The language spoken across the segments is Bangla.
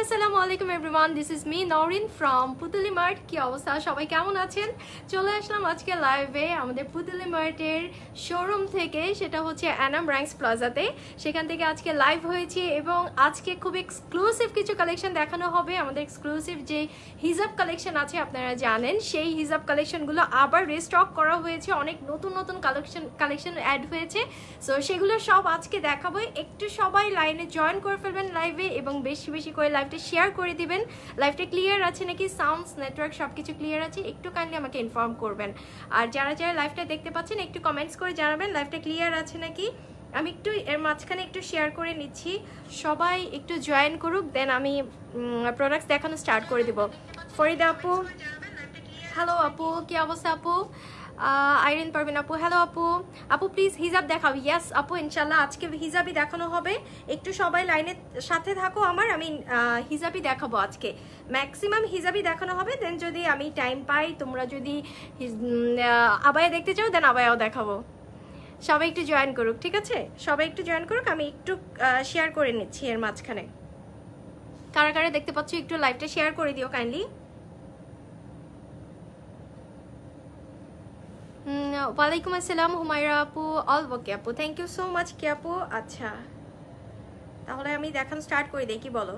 আসসালামু আলাইকুম everyone, this is me Nowrin from Putuli mart. কি অবস্থা সবাই, কেমন আছেন? চলে আসলাম আজকে লাইভে আমাদের পুতুলি মার্টের শোরুম থেকে, সেটা হচ্ছে অ্যানাম র্যাঙ্কস প্লাজাতে। সেখান থেকে আজকে লাইভ হয়েছি এবং আজকে খুব এক্সক্লুসিভ কিছু কালেকশন দেখানো হবে। আমাদের এক্সক্লুসিভ যে হিজাব কালেকশন আছে আপনারা জানেন, সেই হিজাব কালেকশনগুলো আবার রিস্টক করা হয়েছে, অনেক নতুন নতুন কালেকশন অ্যাড হয়েছে। সো সেগুলো সব আজকে দেখাবো। একটু সবাই লাইনে জয়েন করে ফেলবেন লাইভে এবং বেশি বেশি করে লাইভটা শেয়ার করে দিবেন। লাইভটা ক্লিয়ার আছে নাকি, সাউন্ডস, নেটওয়ার্ক সব কিছু ক্লিয়ার আছে? একটু কাইন্ডলি আমাকে ইনফর্ম করবেন। আর যারা যারা লাইভটা দেখতে পাচ্ছেন একটু কমেন্টস করে জানাবেন লাইভটা ক্লিয়ার আছে নাকি। আমি একটু এর মাঝখানে একটু শেয়ার করে নিচ্ছি, সবাই একটু জয়েন করুক, দেন আমি প্রোডাক্টস দেখানো স্টার্ট করে দিব। ফরিদা আপু, হ্যালো আপু, কি অবস্থা আপু? আইরিন পারভিন আপু, হ্যালো আপু। আপু প্লিজ হিজাব দেখাও। ইয়েস আপু, ইনশাল্লাহ আজকে হিজাবই দেখানো হবে। একটু সবাই লাইনের সাথে থাকো আমার, আমি হিজাবই দেখাবো আজকে। ম্যাক্সিমাম হিজাবই দেখানো হবে, দেন যদি আমি টাইম পাই, তোমরা যদি আবায়া দেখতে চাও দেন আবায়াও দেখাবো। সবাই একটু জয়েন করুক, ঠিক আছে? সবাই একটু জয়েন করুক, আমি একটু শেয়ার করে নিচ্ছি এর মাঝখানে। কারা কারা দেখতে পাচ্ছ একটু লাইভটা শেয়ার করে দিও কাইন্ডলি। ওয়ালাইকুম আসসালাম হুমায়রা আপু, অল ওকে আপু, থ্যাংক ইউ সো মাচ কি আপু। আচ্ছা তাহলে আমি দেখানো স্টার্ট করে দিই, কি বলো?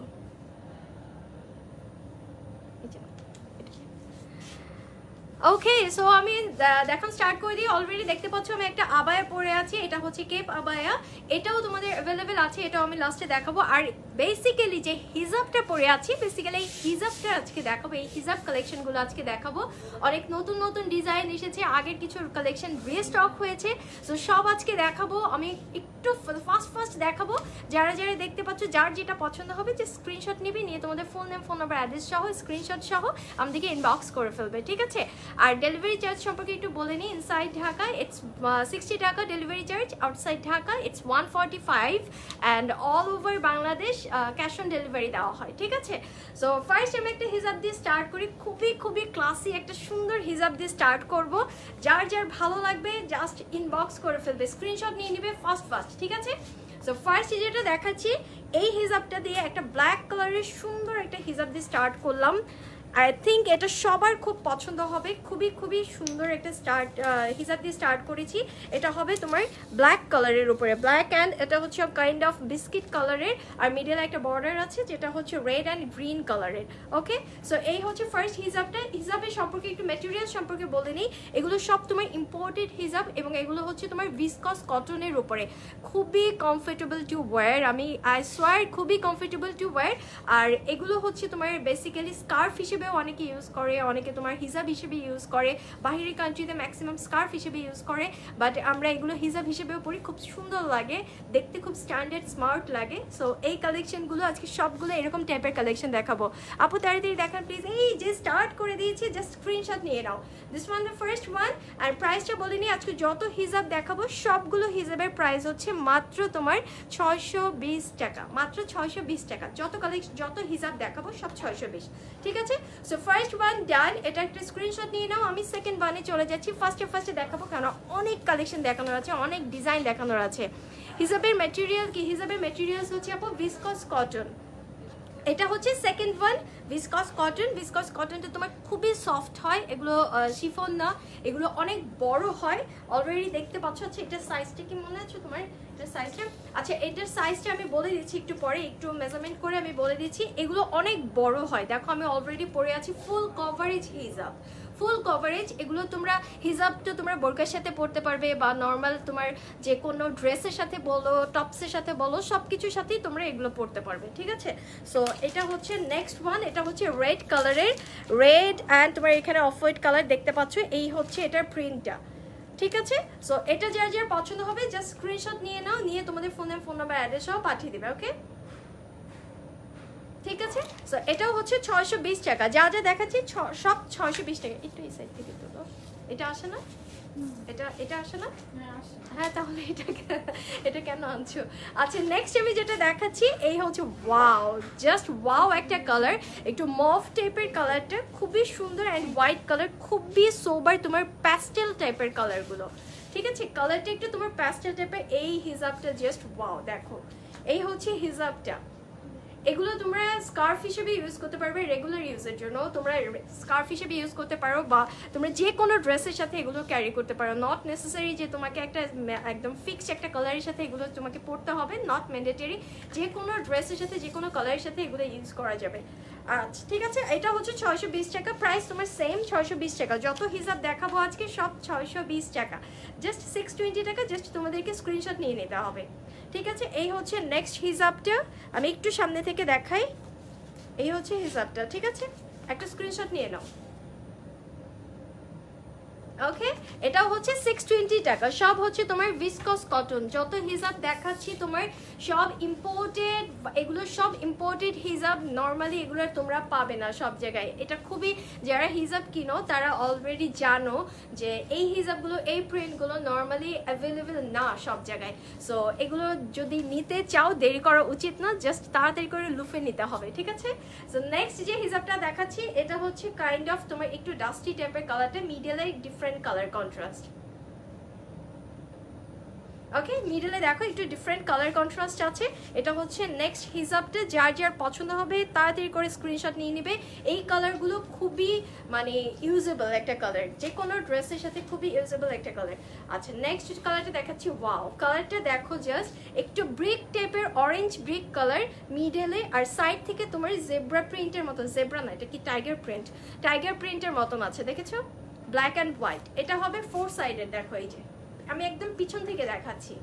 ওকে, সো আমি দেখান স্টার্ট করে দিই। অলরেডি দেখতে পাচ্ছ আমি একটা আবায়া পরে আছি, এটা হচ্ছে কেপ আবায়া। এটাও তোমাদের অ্যাভেলেবেল আছে, এটাও আমি লাস্টে দেখাবো। আর বেসিক্যালি যে হিজাবটা পরে আছি, বেসিক্যালি এই হিজাবটা আজকে দেখাবো, এই হিজাব কালেকশনগুলো আজকে দেখাবো। অনেক নতুন নতুন ডিজাইন এসেছে, আগের কিছু কালেকশন রিস্টক হয়েছে, সো সব আজকে দেখাবো। আমি একটু ফাস্ট দেখাবো। যারা যারা দেখতে পাচ্ছ, যার যেটা পছন্দ হবে যে স্ক্রিনশট নিবি, নিয়ে তোমাদের phone name, phone number, address সহ স্ক্রিনশট সহ আমাদেরকে ইনবক্স করে ফেলবে, ঠিক আছে? আর ডেলিভারি চার্জ সম্পর্কে একটু বলে নিই। ইনসাইড ঢাকা ইটস 60 টাকা delivery charge, outside Dhaka it's 145, and all over Bangladesh cash on delivery দেওয়া হয়, ঠিক আছে? সো ফার্স্ট আমি একটা হিজাব দিয়ে স্টার্ট করি, খুবই ক্লাসি একটা সুন্দর হিজাব দিয়ে স্টার্ট করব। যার যার ভালো লাগবে জাস্ট ইনবক্স করে ফেলবে, স্ক্রিনশট নিয়ে নিবে ফার্স্ট, ঠিক আছে? সো ফার্স্ট যেটা দেখাচ্ছি, এই হিজাবটা দিয়ে একটা ব্ল্যাক কালারের সুন্দর একটা হিজাব দিয়ে স্টার্ট করলাম। আই থিঙ্ক এটা সবার খুব পছন্দ হবে, খুবই সুন্দর একটা হিজাব দিয়ে স্টার্ট করেছি। এটা হবে তোমার ব্ল্যাক কালারের উপরে, ব্ল্যাক অ্যান্ড এটা হচ্ছে কাইন্ড অফ বিস্কিট কালারের, আর মিডলে একটা বর্ডার আছে যেটা হচ্ছে রেড অ্যান্ড গ্রিন কালারের। ওকে, সো এই হচ্ছে ফার্স্ট হিজাবটা। হিজাবের সম্পর্কে একটু ম্যাটেরিয়াল সম্পর্কে বলে নিই। এগুলো সব তোমার ইম্পোর্টেড হিজাব এবং এগুলো হচ্ছে তোমার ভিসকস কটনের উপরে, খুবই কমফোর্টেবল টু ওয়্যার। আমি আই সোয়ার খুবই কমফোর্টেবল টু ওয়্যার। আর এগুলো হচ্ছে তোমার বেসিক্যালি স্কার্ফ হিসেবে অনেকে ইউজ করে, অনেকে তোমার হিজাব হিসেবে ইউজ করে, বাহিরের কান্ট্রিতে ম্যাক্সিমাম স্কার্ফ হিসেবে ইউজ করে, বাট আমরা এগুলো হিজাব হিসেবেও পরি, খুব সুন্দর লাগে দেখতে, খুব স্ট্যান্ডার্ড স্মার্ট লাগে। সো এই কালেকশনগুলো আজকে সবগুলো এরকম টাইপের কালেকশন দেখাবো। আপু তাড়াতাড়ি দেখান প্লিজ। এই যে স্টার্ট করে দিয়েছি, জাস্ট স্ক্রিনশট নিয়ে নাও। This one the first one. আর প্রাইসটা বলে নিই, আজকে যত হিজাব দেখাবো সবগুলো হিজাবের প্রাইস হচ্ছে মাত্র তোমার 620 টাকা, মাত্র 620 টাকা। যত হিজাব দেখাবো সব 620, ঠিক আছে? সো ফার্স্ট ওয়ান ডান, এটা একটা স্ক্রিনশট নিয়ে নাও। আমি সেকেন্ড ওয়ানে চলে যাচ্ছি। ফার্স্টে দেখাবো, কারণ অনেক কালেকশন দেখানোর আছে, অনেক ডিজাইন দেখানোর আছে। হিজাবের ম্যাটেরিয়াল কি? হিজাবের ম্যাটেরিয়ালস হচ্ছে আপু ভিসকস কটন। এটা হচ্ছে second one, viscose cotton. Viscose কটনটা তোমার খুবই সফট হয়, এগুলো শিফন না, এগুলো অনেক বড় হয়। অলরেডি দেখতে পাচ্ছ, হচ্ছে এটার সাইজটা কি মনে আছে তোমার? এটার সাইজটা, আচ্ছা এটার সাইজটা আমি বলে দিচ্ছি একটু পরে, একটু মেজারমেন্ট করে আমি বলে দিচ্ছি। এগুলো অনেক বড় হয়, দেখো আমি অলরেডি পরে আছি ফুল কভারেজ হিজাব, ফুল কভারেজ। এগুলো তোমরা হিজাবটা তোমরা বোরকার সাথে পরতে পারবে, বা নর্মাল তোমার যে কোনো ড্রেসের সাথে বলো, টপসের সাথে বলো, সব কিছুর সাথেই তোমরা এগুলো পরতে পারবে, ঠিক আছে? সো এটা হচ্ছে নেক্সট ওয়ান, এটা হচ্ছে রেড কালারের, রেড অ্যান্ড তোমার এখানে অফ হোয়াইট কালার দেখতে পাচ্ছ, এই হচ্ছে এটার প্রিন্টটা, ঠিক আছে? সো এটা যার যার পছন্দ হবে জাস্ট স্ক্রিনশট নিয়ে নাও, নিয়ে তোমাদের ফোন নাম্বার, অ্যাড্রেস সহ পাঠিয়ে দেবে। ওকে, ঠিক আছে। সো এটাও হচ্ছে 620 টাকা, যা যা দেখাচ্ছি সব 620 টাকা। একটু এই সাইড থেকে তোলো, এটা আসে না, এটা আসে না? হ্যাঁ, তাহলে এটা কেন আনছো? আচ্ছা, নেক্সট আমি যেটা দেখাচ্ছি এই হচ্ছে ওয়াও, জাস্ট ওয়াও একটা কালার, একটু মভ টাইপের কালারটা, খুবই সুন্দর অ্যান্ড হোয়াইট কালার, খুবই সোবার, তোমার প্যাস্টেল টাইপের কালারগুলো। ঠিক আছে, কালারটা একটু তোমার প্যাস্টেল টাইপের। এই হিজাবটা জাস্ট ওয়াও, দেখো এই হচ্ছে হিজাবটা। এগুলো তোমরা স্কার্ফ হিসেবে ইউজ করতে পারবে, রেগুলার ইউজের জন্য তোমরা স্কার্ফ হিসেবে ইউজ করতে পারো, বা তোমরা যে কোনো ড্রেসের সাথে এগুলো ক্যারি করতে পারো। নট নেসেসারি যে তোমাকে একটা একদম ফিক্সড একটা কালারের সাথে এগুলো তোমাকে পরতে হবে, নট ম্যান্ডেটরি, যে কোনো ড্রেসের সাথে যে কোনো কালারের সাথে এগুলো ইউজ করা যাবে। আচ্ছা ঠিক আছে, এটা হচ্ছে 620 টাকা, প্রাইস তোমার সেম 620 টাকা। যত হিসাব দেখাবো আজকে সব 620 টাকা, জাস্ট 620 টাকা, জাস্ট তোমাদেরকে স্ক্রিনশট নিয়ে নিতে হবে। ঠিক আছে, এই হচ্ছে নেক্সট হিজাবটা, আমি একটু সামনে থেকে দেখাই। এই হচ্ছে হিজাবটা, ঠিক আছে, একটা স্ক্রিনশট নিয়ে নাও। ওকে, এটাও হচ্ছে 620 টাকা, সব হচ্ছে তোমার ভিসকস কটন। যত হিজাব দেখাচ্ছি তোমার সব ইম্পোর্টেড, এগুলো সব ইম্পোর্টেড হিজাব, নর্মালি এগুলো তোমরা পাবে না সব জায়গায়। এটা খুবই, যারা হিজাব কিনো তারা অলরেডি জানো যে এই হিজাবগুলো, এই প্রিন্টগুলো নর্মালি অ্যাভেলেবেল না সব জায়গায়। সো এগুলো যদি নিতে চাও দেরি করা উচিত না, জাস্ট তাড়াতাড়ি করে লুফে নিতে হবে। ঠিক আছে, সো নেক্সট যে হিজাবটা দেখাচ্ছি এটা হচ্ছে কাইন্ড অফ তোমার একটু ডাস্টি টাইপের কালারটা, মিডলে ডিফারেন্ট কালার কন্ট্রাস্ট। ওকে, মিডলে দেখো একটু ডিফারেন্ট কালার কন্ট্রাস্ট আছে। এটা হচ্ছে নেক্সট হিজাবটা, যার যার পছন্দ হবে তাড়াতাড়ি করে স্ক্রিনশট নিয়ে নেবে। এই কালারগুলো খুবই মানে ইউজেবল একটা কালার, যে কোনো ড্রেসের সাথে খুবই ইউজেবল একটা কালার। আচ্ছা, নেক্সট কালারটা দেখাচ্ছি, ওয়াও কালারটা দেখো, জাস্ট একটু ব্রিক টাইপের, অরেঞ্জ ব্রিক কালার মিডলে, আর সাইড থেকে তোমার জেব্রা প্রিন্টের মতন, জেব্রা না এটা কি টাইগার প্রিন্ট, টাইগার প্রিন্টের মতন আছে, দেখেছো, ব্ল্যাক অ্যান্ড হোয়াইট। এটা হবে 4 সাইডের, দেখো এই যে আমি একদম পিছন থেকে দেখাচ্ছি।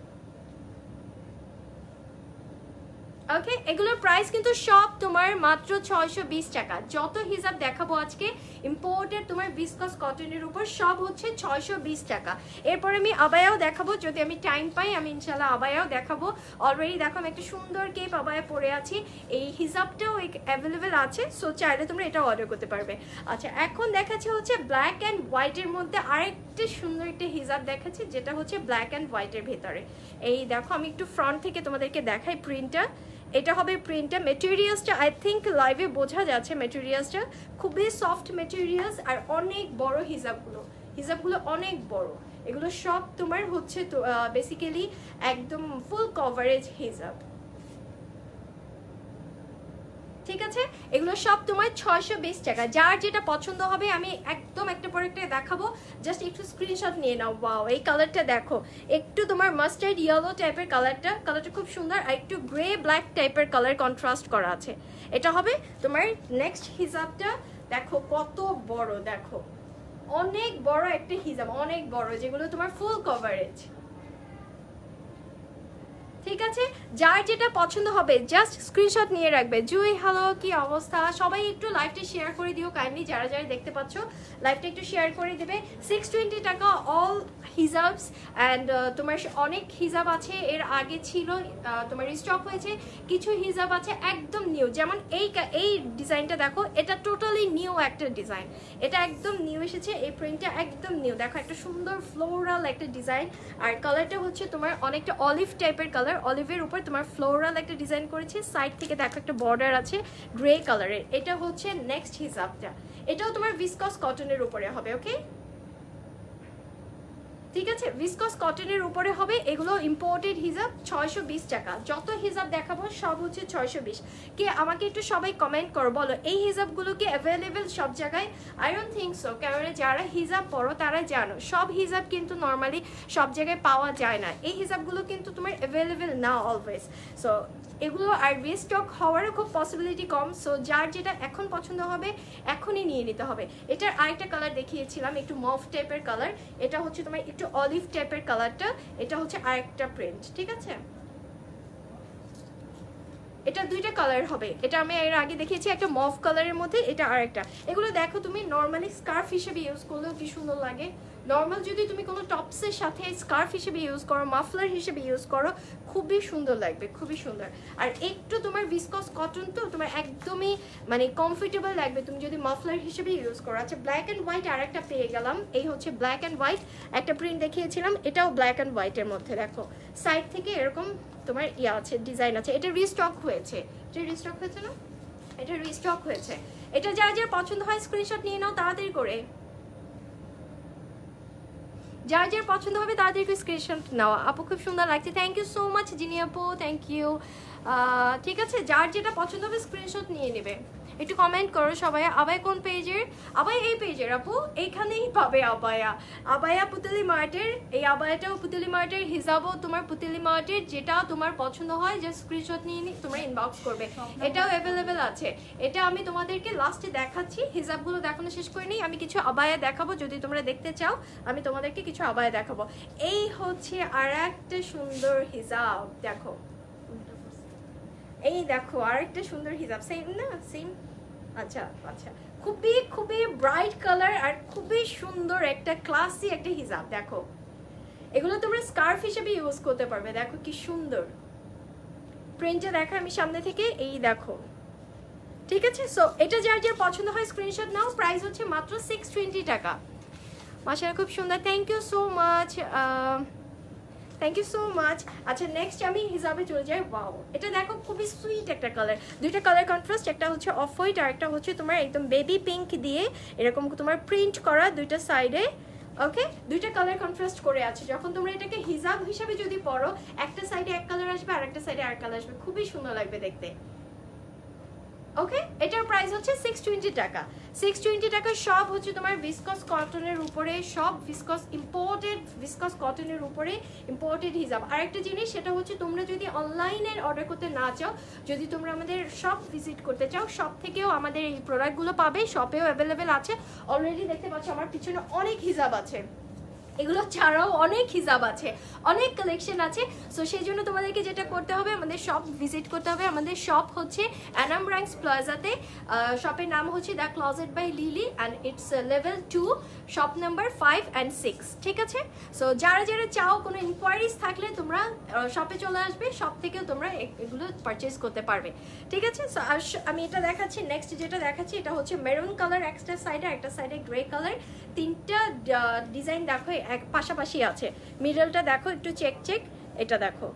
ওকে, এগুলোর প্রাইস কিন্তু সব তোমার মাত্র 620 টাকা। যত হিসাব দেখাবো আজকে ইম্পোর্টেড তোমার ভিসকস কটনের উপর সব হচ্ছে 620 টাকা। এরপর আমি আবায়াও দেখাবো, যদি আমি টাইম পাই আমি ইনশাল্লাহ আবায়াও দেখাবো। অলরেডি দেখো আমি একটা সুন্দর কেপ আবায়া পরে আছি, এই হিসাবটাও অ্যাভেলেবেল আছে, সো চাইলে তোমরা এটা অর্ডার করতে পারবে। আচ্ছা, এখন দেখাচ্ছে হচ্ছে ব্ল্যাক অ্যান্ড হোয়াইটের মধ্যে আরেকটা সুন্দর একটা হিজাব দেখাচ্ছি, যেটা হচ্ছে ব্ল্যাক অ্যান্ড হোয়াইটের ভেতরে। এই দেখো আমি একটু ফ্রন্ট থেকে তোমাদেরকে দেখাই প্রিন্টটা। এটা হবে প্রিন্টটা, মেটেরিয়ালসটা আই থিঙ্ক লাইভে বোঝা যাচ্ছে, মেটেরিয়ালসটা খুবই সফট মেটেরিয়ালস, আর অনেক বড় হিজাবগুলো অনেক বড়। এগুলো সব তোমার হচ্ছে তো বেসিক্যালি একদম ফুল কভারেজ হিজাব। ঠিক আছে, এগুলো সব তোমার 620 টাকা। যার যেটা পছন্দ হবে আমি একদম একটা পর একটা দেখাবো, জাস্ট একটু স্ক্রিনশট নিয়ে নাও। ওয়াও, এই কালারটা দেখো, একটু তোমার মাস্টার্ড ইয়েলো টাইপের কালারটা খুব সুন্দর, আর একটু গ্রে ব্ল্যাক টাইপের কালার কন্ট্রাস্ট করা আছে। এটা হবে তোমার নেক্সট হিজাবটা, দেখো কত বড়, দেখো অনেক বড় একটা হিজাব, অনেক বড়, যেগুলো তোমার ফুল কভারেজ। ঠিক আছে, যার যেটা পছন্দ হবে জাস্ট স্ক্রিনশট নিয়ে রাখবে। জুই হ্যালো, কি অবস্থা? সবাই একটু লাইভটা শেয়ার করে দিও কাইন্ডলি, যারা যারা দেখতে পাচ্ছ লাইভটা একটু শেয়ার করে দেবে। 620 টাকা অল হিজাবস, অ্যান্ড তোমার অনেক হিজাব আছে, এর আগে ছিল তোমার স্টক হয়েছে, কিছু হিজাব আছে একদম নিউ, যেমন এই ডিজাইনটা দেখো, এটা টোটালি নিউ একটা ডিজাইন, এটা একদম নিউ এসেছে, এই প্রিন্টটা একদম নিউ। দেখো একটা সুন্দর ফ্লোরাল একটা ডিজাইন, আর কালারটা হচ্ছে তোমার অনেকটা অলিভ টাইপের কালার, অলিভের উপর তোমার ফ্লোরাল একটা ডিজাইন করেছে, সাইড থেকে দেখো একটা বর্ডার আছে গ্রে কালারের। এটা হচ্ছে নেক্সট হিজাবটা, এটাও তোমার ভিসকস কটনের উপরে হবে। ওকে, ঠিক আছে, ভিসকস কটনের উপরে হবে, এগুলো ইম্পোর্টেড হিজাব, 620 টাকা। যত হিজাব দেখাবো সব হচ্ছে 620। কে আমাকে একটু সবাই কমেন্ট করো, বলো এই হিজাবগুলো কি অ্যাভেলেবেল সব জায়গায়? আই ডোন্ট থিঙ্ক সো, কারণ যারা হিজাব পরো তারা জানো সব হিজাব কিন্তু নর্মালি সব জায়গায় পাওয়া যায় না, এই হিজাবগুলো কিন্তু তোমার অ্যাভেলেবেল না অলওয়েজ। সো এগুলো আর রিস্টক হওয়ারও খুব পসিবিলিটি কম, সো যার যেটা এখন পছন্দ হবে এখনই নিয়ে নিতে হবে। এটার আরেকটা কালার দেখিয়েছিলাম, একটু মভ টাইপের কালার, এটা হচ্ছে তোমার একটু অলিভ টাইপের কালারটা, এটা হচ্ছে আরেকটা প্রিন্ট। ঠিক আছে, এটা দুইটা কালার হবে, এটা আমি এর আগে দেখিয়েছি একটা মভ কালারের মধ্যে, এটা আরেকটা। এগুলো দেখো তুমি নর্মালি স্কার্ফ হিসেবে ইউজ করলেও কি সুন্দর লাগে, নর্মাল যদি তুমি কোনো টপসের সাথে স্কার্ফ হিসেবে ইউজ করো, মাফলার হিসেবে ইউজ করো, খুবই সুন্দর লাগবে, খুবই সুন্দর। আর একটু তোমার ভিসকস কটন তো তোমার একদমই মানে কমফোর্টেবল লাগবে তুমি যদি মাফলার হিসেবে ইউজ করো। আচ্ছা ব্ল্যাক অ্যান্ড হোয়াইট আর একটা পেয়ে গেলাম, এই হচ্ছে ব্ল্যাক অ্যান্ড হোয়াইট একটা প্রিন্ট দেখিয়েছিলাম, এটাও ব্ল্যাক অ্যান্ড হোয়াইটের মধ্যে। দেখো সাইড থেকে এরকম তোমার ইয়া আছে, ডিজাইন আছে। এটা রিস্টক হয়েছে, এটা রিস্টক হয়েছে না, এটা রিস্টক হয়েছে। এটা যার যার পছন্দ হয় স্ক্রিনশট নিয়ে নাও তাড়াতাড়ি করে, যার যার পছন্দ হবে তাদেরকে স্ক্রিনশট নেওয়া। আপু খুব সুন্দর লাগছে, থ্যাংক ইউ সো মাচ জিনি আপু, থ্যাংক ইউ। ঠিক আছে, যার যেটা পছন্দ হবে স্ক্রিনশট নিয়ে নেবে। একটু কমেন্ট করো সবাই। আবায়া কোন পেজের? আবায়া এই পেজের আপু, এইখানেই পাবে আবায়া। আবায়া পুতলি মার্টের, এই আবায়াটাও পুতলি মার্টের, হিজাবও তোমার পুতলি মার্টের। যেটা তোমার পছন্দ হয় যে স্ক্রিনশট নিয়ে তোমরা ইনবক্স করবে, এটাও অ্যাভেলেবেল আছে। এটা আমি তোমাদেরকে লাস্টে দেখাচ্ছি, হিজাবগুলো দেখানো শেষ করে নিই, আমি কিছু আবায়া দেখাবো। যদি তোমরা দেখতে চাও আমি তোমাদেরকে কিছু আবায়া দেখাবো। এই হচ্ছে আর একটা সুন্দর হিজাব, দেখো এই দেখো আরেকটা সুন্দর হিজাব, সেম না? সেম, আচ্ছা আচ্ছা, খুবই খুবই ব্রাইট কালার আর খুবই সুন্দর একটা ক্লাসি একটা হিজাব। দেখো এগুলো তোমরা স্কার্ফ হিসেবে ইউজ করতে পারবে। দেখো কি সুন্দর প্রিন্টটা, দেখো আমি সামনে থেকে, এই দেখো। ঠিক আছে, সো এটা যার যার পছন্দ হয় স্ক্রিনশট নাও। প্রাইস হচ্ছে মাত্র 620 টাকা। মাশাআল্লাহ খুব সুন্দর, thank you so much, thank you so much. আচ্ছা নেক্সট আমি হিসাবে চলে যাই। ওয়াও, এটা দেখো খুবই সুইট একটা কালার, দুইটা কালার কন্ট্রাস্ট, একটা হচ্ছে অফ হোয়াইট আর একটা হচ্ছে তোমার একদম বেবি পিঙ্ক দিয়ে এরকম তোমার প্রিন্ট করা দুইটা সাইডে। ওকে, দুইটা কালার কন্ট্রাস্ট করে আছে। যখন তোমরা এটাকে হিজাব হিসাবে যদি পরো, একটা সাইডে এক কালার আসবে আর একটা সাইডে আর কালার আসবে, খুবই সুন্দর লাগবে দেখতে। ওকে, এটার প্রাইস হচ্ছে 620 টাকা। 620 টাকা। সব হচ্ছে তোমার ভিসকস কটনের উপরে, সব ভিসকস ইম্পোর্টেড ভিসকস কটনের উপরে ইম্পোর্টেড হিজাব। আরেকটা জিনিস সেটা হচ্ছে তোমরা যদি অনলাইনে অর্ডার করতে না চাও, যদি তোমরা আমাদের শপ ভিজিট করতে চাও, শপ থেকেও আমাদের এই প্রোডাক্টগুলো পাবে, শপেও অ্যাভেলেবেল আছে। অলরেডি দেখতে পাচ্ছ আমার পিছনে অনেক হিজাব আছে, এগুলো ছাড়াও অনেক হিজাব আছে, অনেক কালেকশন আছে। সো সেই জন্য তোমাদেরকে যেটা করতে হবে, আমাদের শপ ভিজিট করতে হবে। আমাদের শপ হচ্ছে অ্যানাম রাইংস প্লাজাতে, শপের নাম হচ্ছে the closet by Lily and it's level 2, shop number 5 and 6। ঠিক আছে, সো যারা যারা চাও কোনো ইনকোয়ারিজ থাকলে তোমরা শপে চলে আসবে, শপ থেকেও তোমরা এগুলো পারচেস করতে পারবে। ঠিক আছে, সো আমি এটা দেখাচ্ছি। নেক্সট যেটা দেখাচ্ছি এটা হচ্ছে মেরুন কালার, একটা সাইডে একটা সাইডে গ্রে কালার, তিনটা ডিজাইন দেখো এক পাশাপাশি আছে। মিডলটা দেখো একটু চেক চেক, এটা দেখো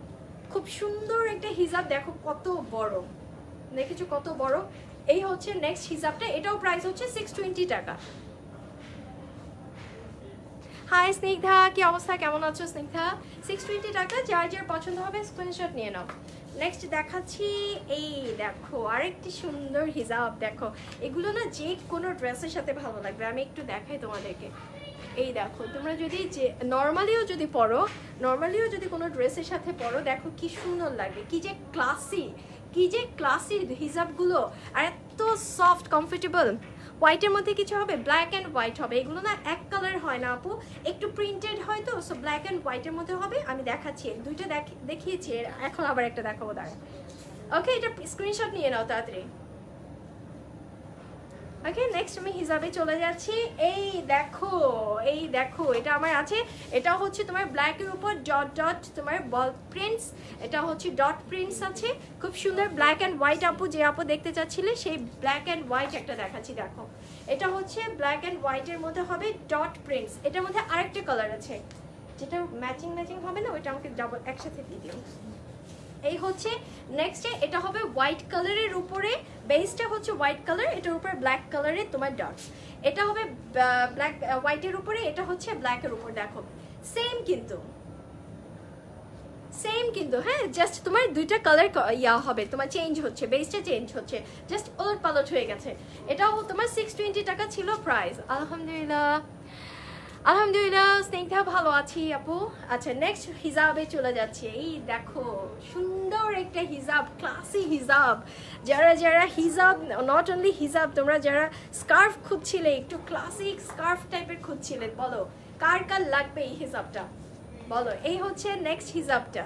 খুব সুন্দর একটা হিজাব, দেখো কত বড়, দেখেছো কত বড়। এই হচ্ছে নেক্সট হিজাবটা, এটাও প্রাইস হচ্ছে 620 টাকা। হাই স্নিগ্ধা, কি অবস্থা, কেমন আছো স্নিগ্ধা? 620 টাকা, যার যার পছন্দ হবে স্ক্রিনশট নিয়ে নাও। নেক্সট দেখাচ্ছি, এই দেখো আরেকটি সুন্দর হিজাব। দেখো এগুলো না যে কোনো ড্রেসের সাথে ভালো লাগবে, আমি একটু দেখাই তোমাদেরকে। এই দেখো তোমরা যদি যে নর্মালিও যদি পরো, নর্মালিও যদি কোনো ড্রেসের সাথে পরো, দেখো কি সুন্দর লাগবে, কি যে ক্লাসি, কি যে ক্লাসি হিজাবগুলো, আর এত সফট কমফোর্টেবল। হোয়াইটের মধ্যে কিছু হবে, ব্ল্যাক অ্যান্ড হোয়াইট হবে, এগুলো না এক কালার হয় না আপু, একটু প্রিন্টেড হয় তো, সো ব্ল্যাক অ্যান্ড হোয়াইটের মধ্যে হবে। আমি দেখাচ্ছি, দুইটা দেখিয়েছি, এখন আবার একটা দেখাবো, দাঁড়া। ওকে, এটা স্ক্রিনশট নিয়ে নাও তাড়াতাড়ি। ওকে, নেক্সট আমি হিসাবে চলে যাচ্ছি। এই দেখো, এই দেখো এটা আমার আছে, এটা হচ্ছে তোমার ব্ল্যাকের উপর ডট ডট তোমার বল প্রিন্টস, এটা হচ্ছে ডট প্রিন্টস আছে, খুব সুন্দর ব্ল্যাক অ্যান্ড হোয়াইট। আপু যে আপু দেখতে চাচ্ছিলে সেই ব্ল্যাক অ্যান্ড হোয়াইট একটা দেখাচ্ছি, দেখো এটা হচ্ছে ব্ল্যাক অ্যান্ড হোয়াইটের মধ্যে হবে ডট প্রিন্টস। এটার মধ্যে আরেকটা কালার আছে যেটা ম্যাচিং ম্যাচিং হবে না, ওইটা আমাকে ডাবল একসাথে দিয়ে দিও। এই হচ্ছে নেক্সট, এটা হবে হোয়াইট কালারের উপরে, বেসটা হচ্ছে হোয়াইট কালার, এটার উপরে ব্ল্যাক কালারের তোমার ডটস। এটা হবে ব্ল্যাক হোয়াইটের উপরে, এটা হচ্ছে ব্ল্যাকের উপর। দেখো সেম কিন্তু, সেম কিন্তু, হ্যাঁ, জাস্ট তোমার দুইটা কালার ইয়া হবে, তোমার চেঞ্জ হচ্ছে, বেসটা চেঞ্জ হচ্ছে, জাস্ট ওলট পালট হয়ে গেছে। এটাও তোমার 620 টাকা ছিল প্রাইস। আলহামদুলিল্লাহ, আলহামদুলিল্লাহ স্নিগ্ধা ভালো আছি আপু। আচ্ছা নেক্সট হিজাবে চলে যাচ্ছে। এই দেখো সুন্দর একটা হিজাব, ক্লাসি হিজাব। যারা যারা হিজাব, নট অনলি হিজাব, তোমরা যারা স্কার্ফ খুঁজছিলে, একটু ক্লাসিক স্কার্ফ টাইপের খুঁজছিলে, বলো কার কার লাগবে এই হিজাবটা, বলো। এই হচ্ছে নেক্সট হিজাবটা,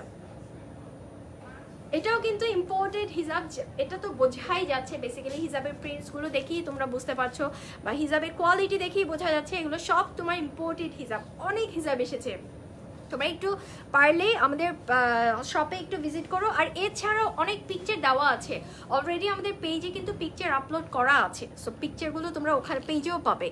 এটাও কিন্তু ইম্পোর্টেড হিজাব, এটা তো বোঝাই যাচ্ছে বেসিক্যালি হিজাবের প্রিন্টসগুলো দেখেই তোমরা বুঝতে পারছো, বা হিজাবের কোয়ালিটি দেখেই বোঝা যাচ্ছে এগুলো সব তোমার ইম্পোর্টেড হিজাব। অনেক হিজাব এসেছে, তোমরা একটু পারলে আমাদের শপে একটু ভিজিট করো। আর এছাড়াও অনেক পিকচার দেওয়া আছে অলরেডি, আমাদের পেজে কিন্তু পিকচার আপলোড করা আছে, সো পিকচারগুলো তোমরা ওখানে পেজেও পাবে।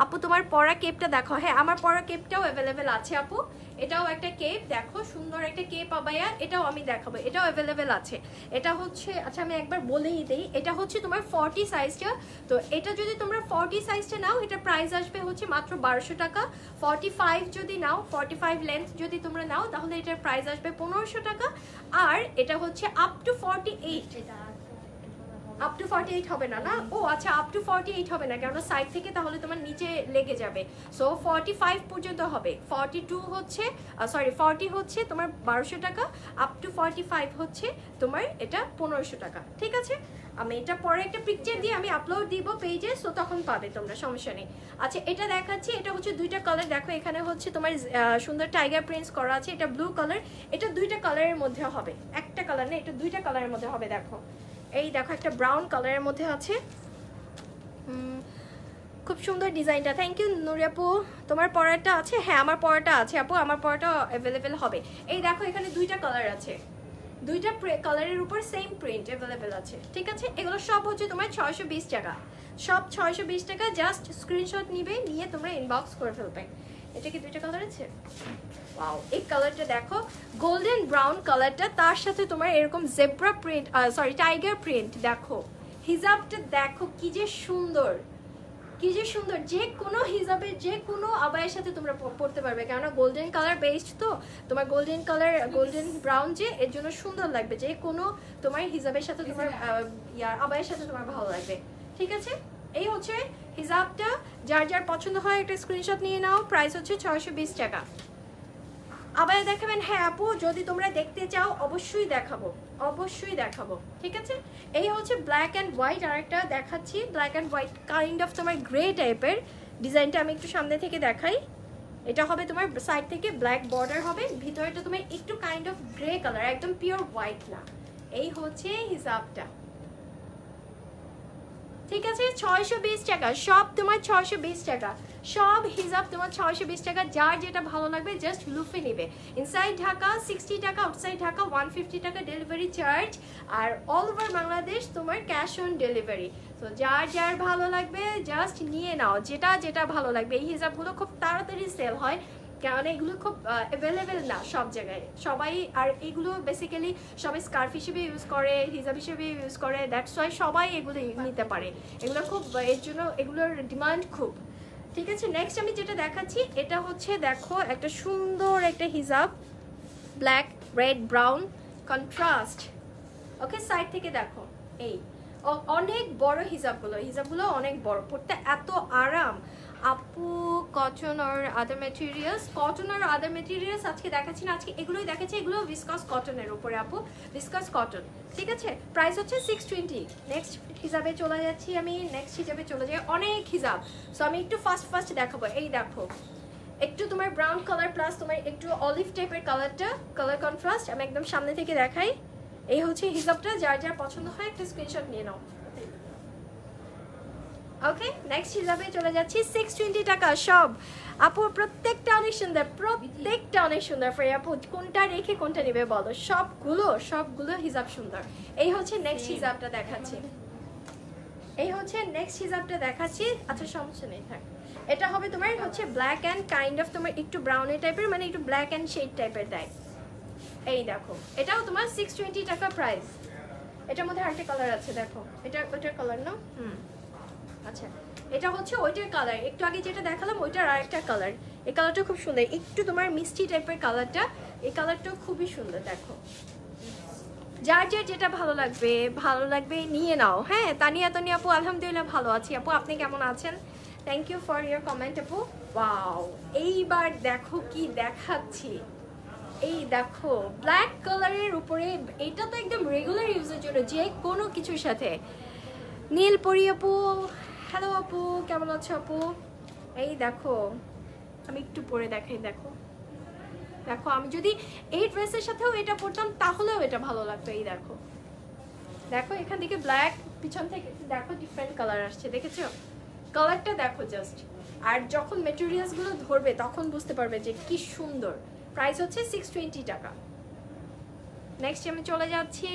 আপু তোমার পরা কেপটা দেখো, হ্যাঁ আমার পরা কেপটাও অ্যাভেলেবেল আছে আপু, এটাও একটা কেপ দেখো, সুন্দর একটা কেপ আবায়া, এটাও আমি দেখাবো, এটাও অ্যাভেলেবেল আছে। এটা হচ্ছে, আচ্ছা আমি একবার বলেই দিই, এটা হচ্ছে তোমার 40 সাইজটা। তো এটা যদি তোমরা 40 সাইজটা নাও, এটা প্রাইস আসবে হচ্ছে মাত্র 1200 টাকা। 45 যদি নাও, 45 লেন্থ যদি তোমরা নাও, তাহলে এটার প্রাইস আসবে 1500 টাকা। আর এটা হচ্ছে আপ টু 48, আপ টু 48 হবে না, না ও আচ্ছা আপ টু 48 হবে না, কেননা সাইড থেকে তাহলে তোমার নিচে লেগে যাবে। সো 45 পর্যন্ত হবে, 42 হচ্ছে সরি 40 হচ্ছে তোমার 1200 টাকা, আপ টু 45 হচ্ছে তোমার এটা 1500 টাকা। ঠিক আছে, আমি এটা পরে একটা পিকচার দিয়ে আমি আপলোড দিব পেজে, সো তখন পাবে তোমরা, সমস্যা নেই। আচ্ছা এটা দেখাচ্ছি, এটা হচ্ছে দুইটা কালার দেখো, এখানে হচ্ছে তোমার সুন্দর টাইগার প্রিন্টস করা আছে, এটা ব্লু কালার, এটা দুইটা কালারের মধ্যে হবে, একটা কালার না, এটা দুইটা কালারের মধ্যে হবে। দেখো এই দেখো একটা ব্রাউন কালারের মধ্যে আছে, খুব সুন্দর ডিজাইনটা। থ্যাংক ইউ নুরি আপু, তোমার পরাটা আছে? হ্যাঁ আমার পরাটা আছে আপু, আমার পরাটা অ্যাভেলেবেল হবে। এই দেখো এখানে দুইটা কালার আছে, দুইটা কালারের উপর সেম প্রিন্ট অ্যাভেলেবেল আছে। ঠিক আছে, এগুলো সব হচ্ছে তোমার 620 টাকা, সব 620 টাকা। জাস্ট স্ক্রিনশট নিবে, নিয়ে তোমরা ইনবক্স করে ফেলবে। এটা কি দুইটা কালার আছে? ওয়াও, এই কালারটা দেখো, গোল্ডেন ব্রাউন কালারটা, তার সাথে তোমার এরকম zebra print, sorry tiger print. দেখো হিজাবটা দেখো কি যে সুন্দর, কি যে সুন্দর, যে কোনো হিজাবের যে কোনো আবায়ের সাথে তোমরা পরতে পারবে, কেননা গোল্ডেন কালার বেসড তো তোমার, গোল্ডেন কালার গোল্ডেন ব্রাউন যে, এর জন্য সুন্দর লাগবে, যে কোনো তোমার হিজাবের সাথে তোমার আবায়ের সাথে তোমার ভালো লাগবে। ঠিক আছে, এই হচ্ছে হিজাবটা, যার যার পছন্দ হয় একটা স্ক্রিনশট নিয়ে নাও। প্রাইস হচ্ছে 620 টাকা। আবার দেখাবেন? হ্যাঁ আপু, যদি তোমরা দেখতে চাও অবশ্যই দেখাবো, অবশ্যই দেখাবো। ঠিক আছে, এই হচ্ছে ব্ল্যাক অ্যান্ড হোয়াইট, আর একটা দেখাচ্ছি black and white kind of তোমার গ্রে টাইপের ডিজাইনটা। আমি একটু সামনে থেকে দেখাই, এটা হবে তোমার সাইড থেকে ব্ল্যাক বর্ডার হবে, ভিতরেটা তোমার একটু কাইন্ড অফ গ্রে কালার, একদম পিওর হোয়াইট না। এই হচ্ছে হিজাবটা। ঠিক আছে, 620 টাকা সব তোমার, 620 টাকা সব হিজাব তোমার, 620 টাকা। যার যেটা ভালো লাগবে জাস্ট লুফে নেবে। ইনসাইড ঢাকা 60 টাকা, আউটসাইড ঢাকা 150 টাকা ডেলিভারি চার্জ, আর অল ওভার বাংলাদেশ তোমার ক্যাশ অন ডেলিভারি। তো যার যার ভালো লাগবে জাস্ট নিয়ে নাও, যেটা যেটা ভালো লাগবে। এই হিজাবগুলো খুব তাড়াতাড়ি সেল হয়, কারণ এগুলো খুব অ্যাভেলেবেল না সব জায়গায় সবাই, আর এগুলো বেসিক্যালি সবাই স্কার্ফ হিসেবে ইউজ করে, হিজাব হিসেবে ইউজ করে, দ্যাটস ওয়াই সবাই এগুলো নিতে পারে। এগুলো খুব, এর জন্য এগুলোর ডিমান্ড খুব। ঠিক আছে, নেক্সট আমি যেটা দেখাচ্ছি, এটা হচ্ছে দেখো একটা সুন্দর একটা হিজাব, ব্ল্যাক রেড ব্রাউন কন্ট্রাস্ট। ওকে, সাইড থেকে দেখো, এই অনেক বড় হিজাবগুলো অনেক বড়, পড়তে এত আরাম। আপু কটন আর আদার মেটেরিয়ালস আজকে দেখাচ্ছি না, আজকে এগুলোই দেখাচ্ছি, এগুলো ভিসকাস কটনের উপরে আপু, ভিসকাস কটন। ঠিক আছে, প্রাইস হচ্ছে 620। নেক্সট হিজাবে চলে যাচ্ছি আমি, নেক্সট হিজাবে চলে যাই, অনেক হিজাব। সো আমি একটু ফার্স্ট দেখাবো। এই দেখো একটু তোমার ব্রাউন কালার প্লাস তোমার একটু অলিভ টাইপের কালারটা, কালার কন্ট্রাস্ট। আমি একদম সামনে থেকে দেখাই, এই হচ্ছে হিজাবটা। যার যার পছন্দ হয় একটা স্ক্রিনশট নিয়ে নাও। ওকে, নেক্সট হিসাবে চলে যাচ্ছি, 620 টাকা সব আপু। প্রত্যেকটা অনেক সুন্দর, প্রত্যেকটা অনেক সুন্দর। ফ্রে আপু কোনটা রেখে কোনটা নেবে বলো, সবগুলো হিজাব সুন্দর। এই হচ্ছে নেক্সট হিজাবটা দেখাচ্ছি, এই হচ্ছে নেক্সট হিজাবটা দেখাচ্ছি। আচ্ছা সমস্যা নেই, থাক। এটা হবে তোমার হচ্ছে ব্ল্যাক অ্যান্ড কাইন্ড অফ তোমার একটু ব্রাউনের টাইপের, মানে একটু ব্ল্যাক অ্যান্ড শেড টাইপের দেয়। এই দেখো এটাও তোমার 620 টাকা প্রাইস। এটার মধ্যে আরেকটা কালার আছে, দেখো এটা ওইটার কালার না, আচ্ছা এটা হচ্ছে ওইটার কালার, একটু আগে যেটা দেখালাম ওইটার আরেকটা কালার। এই কালারটা খুব সুন্দর, একটু তোমার মিষ্টি টাইপের কালারটা, এই কালারটাও খুবই সুন্দর। দেখো যার যার যেটা ভালো লাগবে নিয়ে নাও। হ্যাঁ তানিয়া আপু আলহামদুলিল্লাহ ভালো আছি আপু, আপনি কেমন আছেন? Thank you for your comment আপু। ওয়াও, এইবার দেখো কি দেখাচ্ছি, এই দেখো ব্ল্যাক কালারের উপরে, এটা তো একদম রেগুলার ইউজের জন্য যে কোনো কিছুর সাথে। নীল পরি আপু, হ্যালো আপু কেমন আছো আপু? এই দেখো আমি একটু পরে দেখাই, দেখো দেখো আমি যদি এই ড্রেসের সাথেও এটা পরতাম তাহলেও এটা ভালো লাগতো। এই দেখো, দেখো এখান থেকে ব্ল্যাক, পিছন থেকে দেখো ডিফারেন্ট কালার আসছে, দেখেছো? কালারটা দেখো জাস্ট। আর যখন মেটেরিয়ালসগুলো ধরবে তখন বুঝতে পারবে যে কি সুন্দর। প্রাইস হচ্ছে 620 টাকা। নেক্সট আমি চলে যাচ্ছি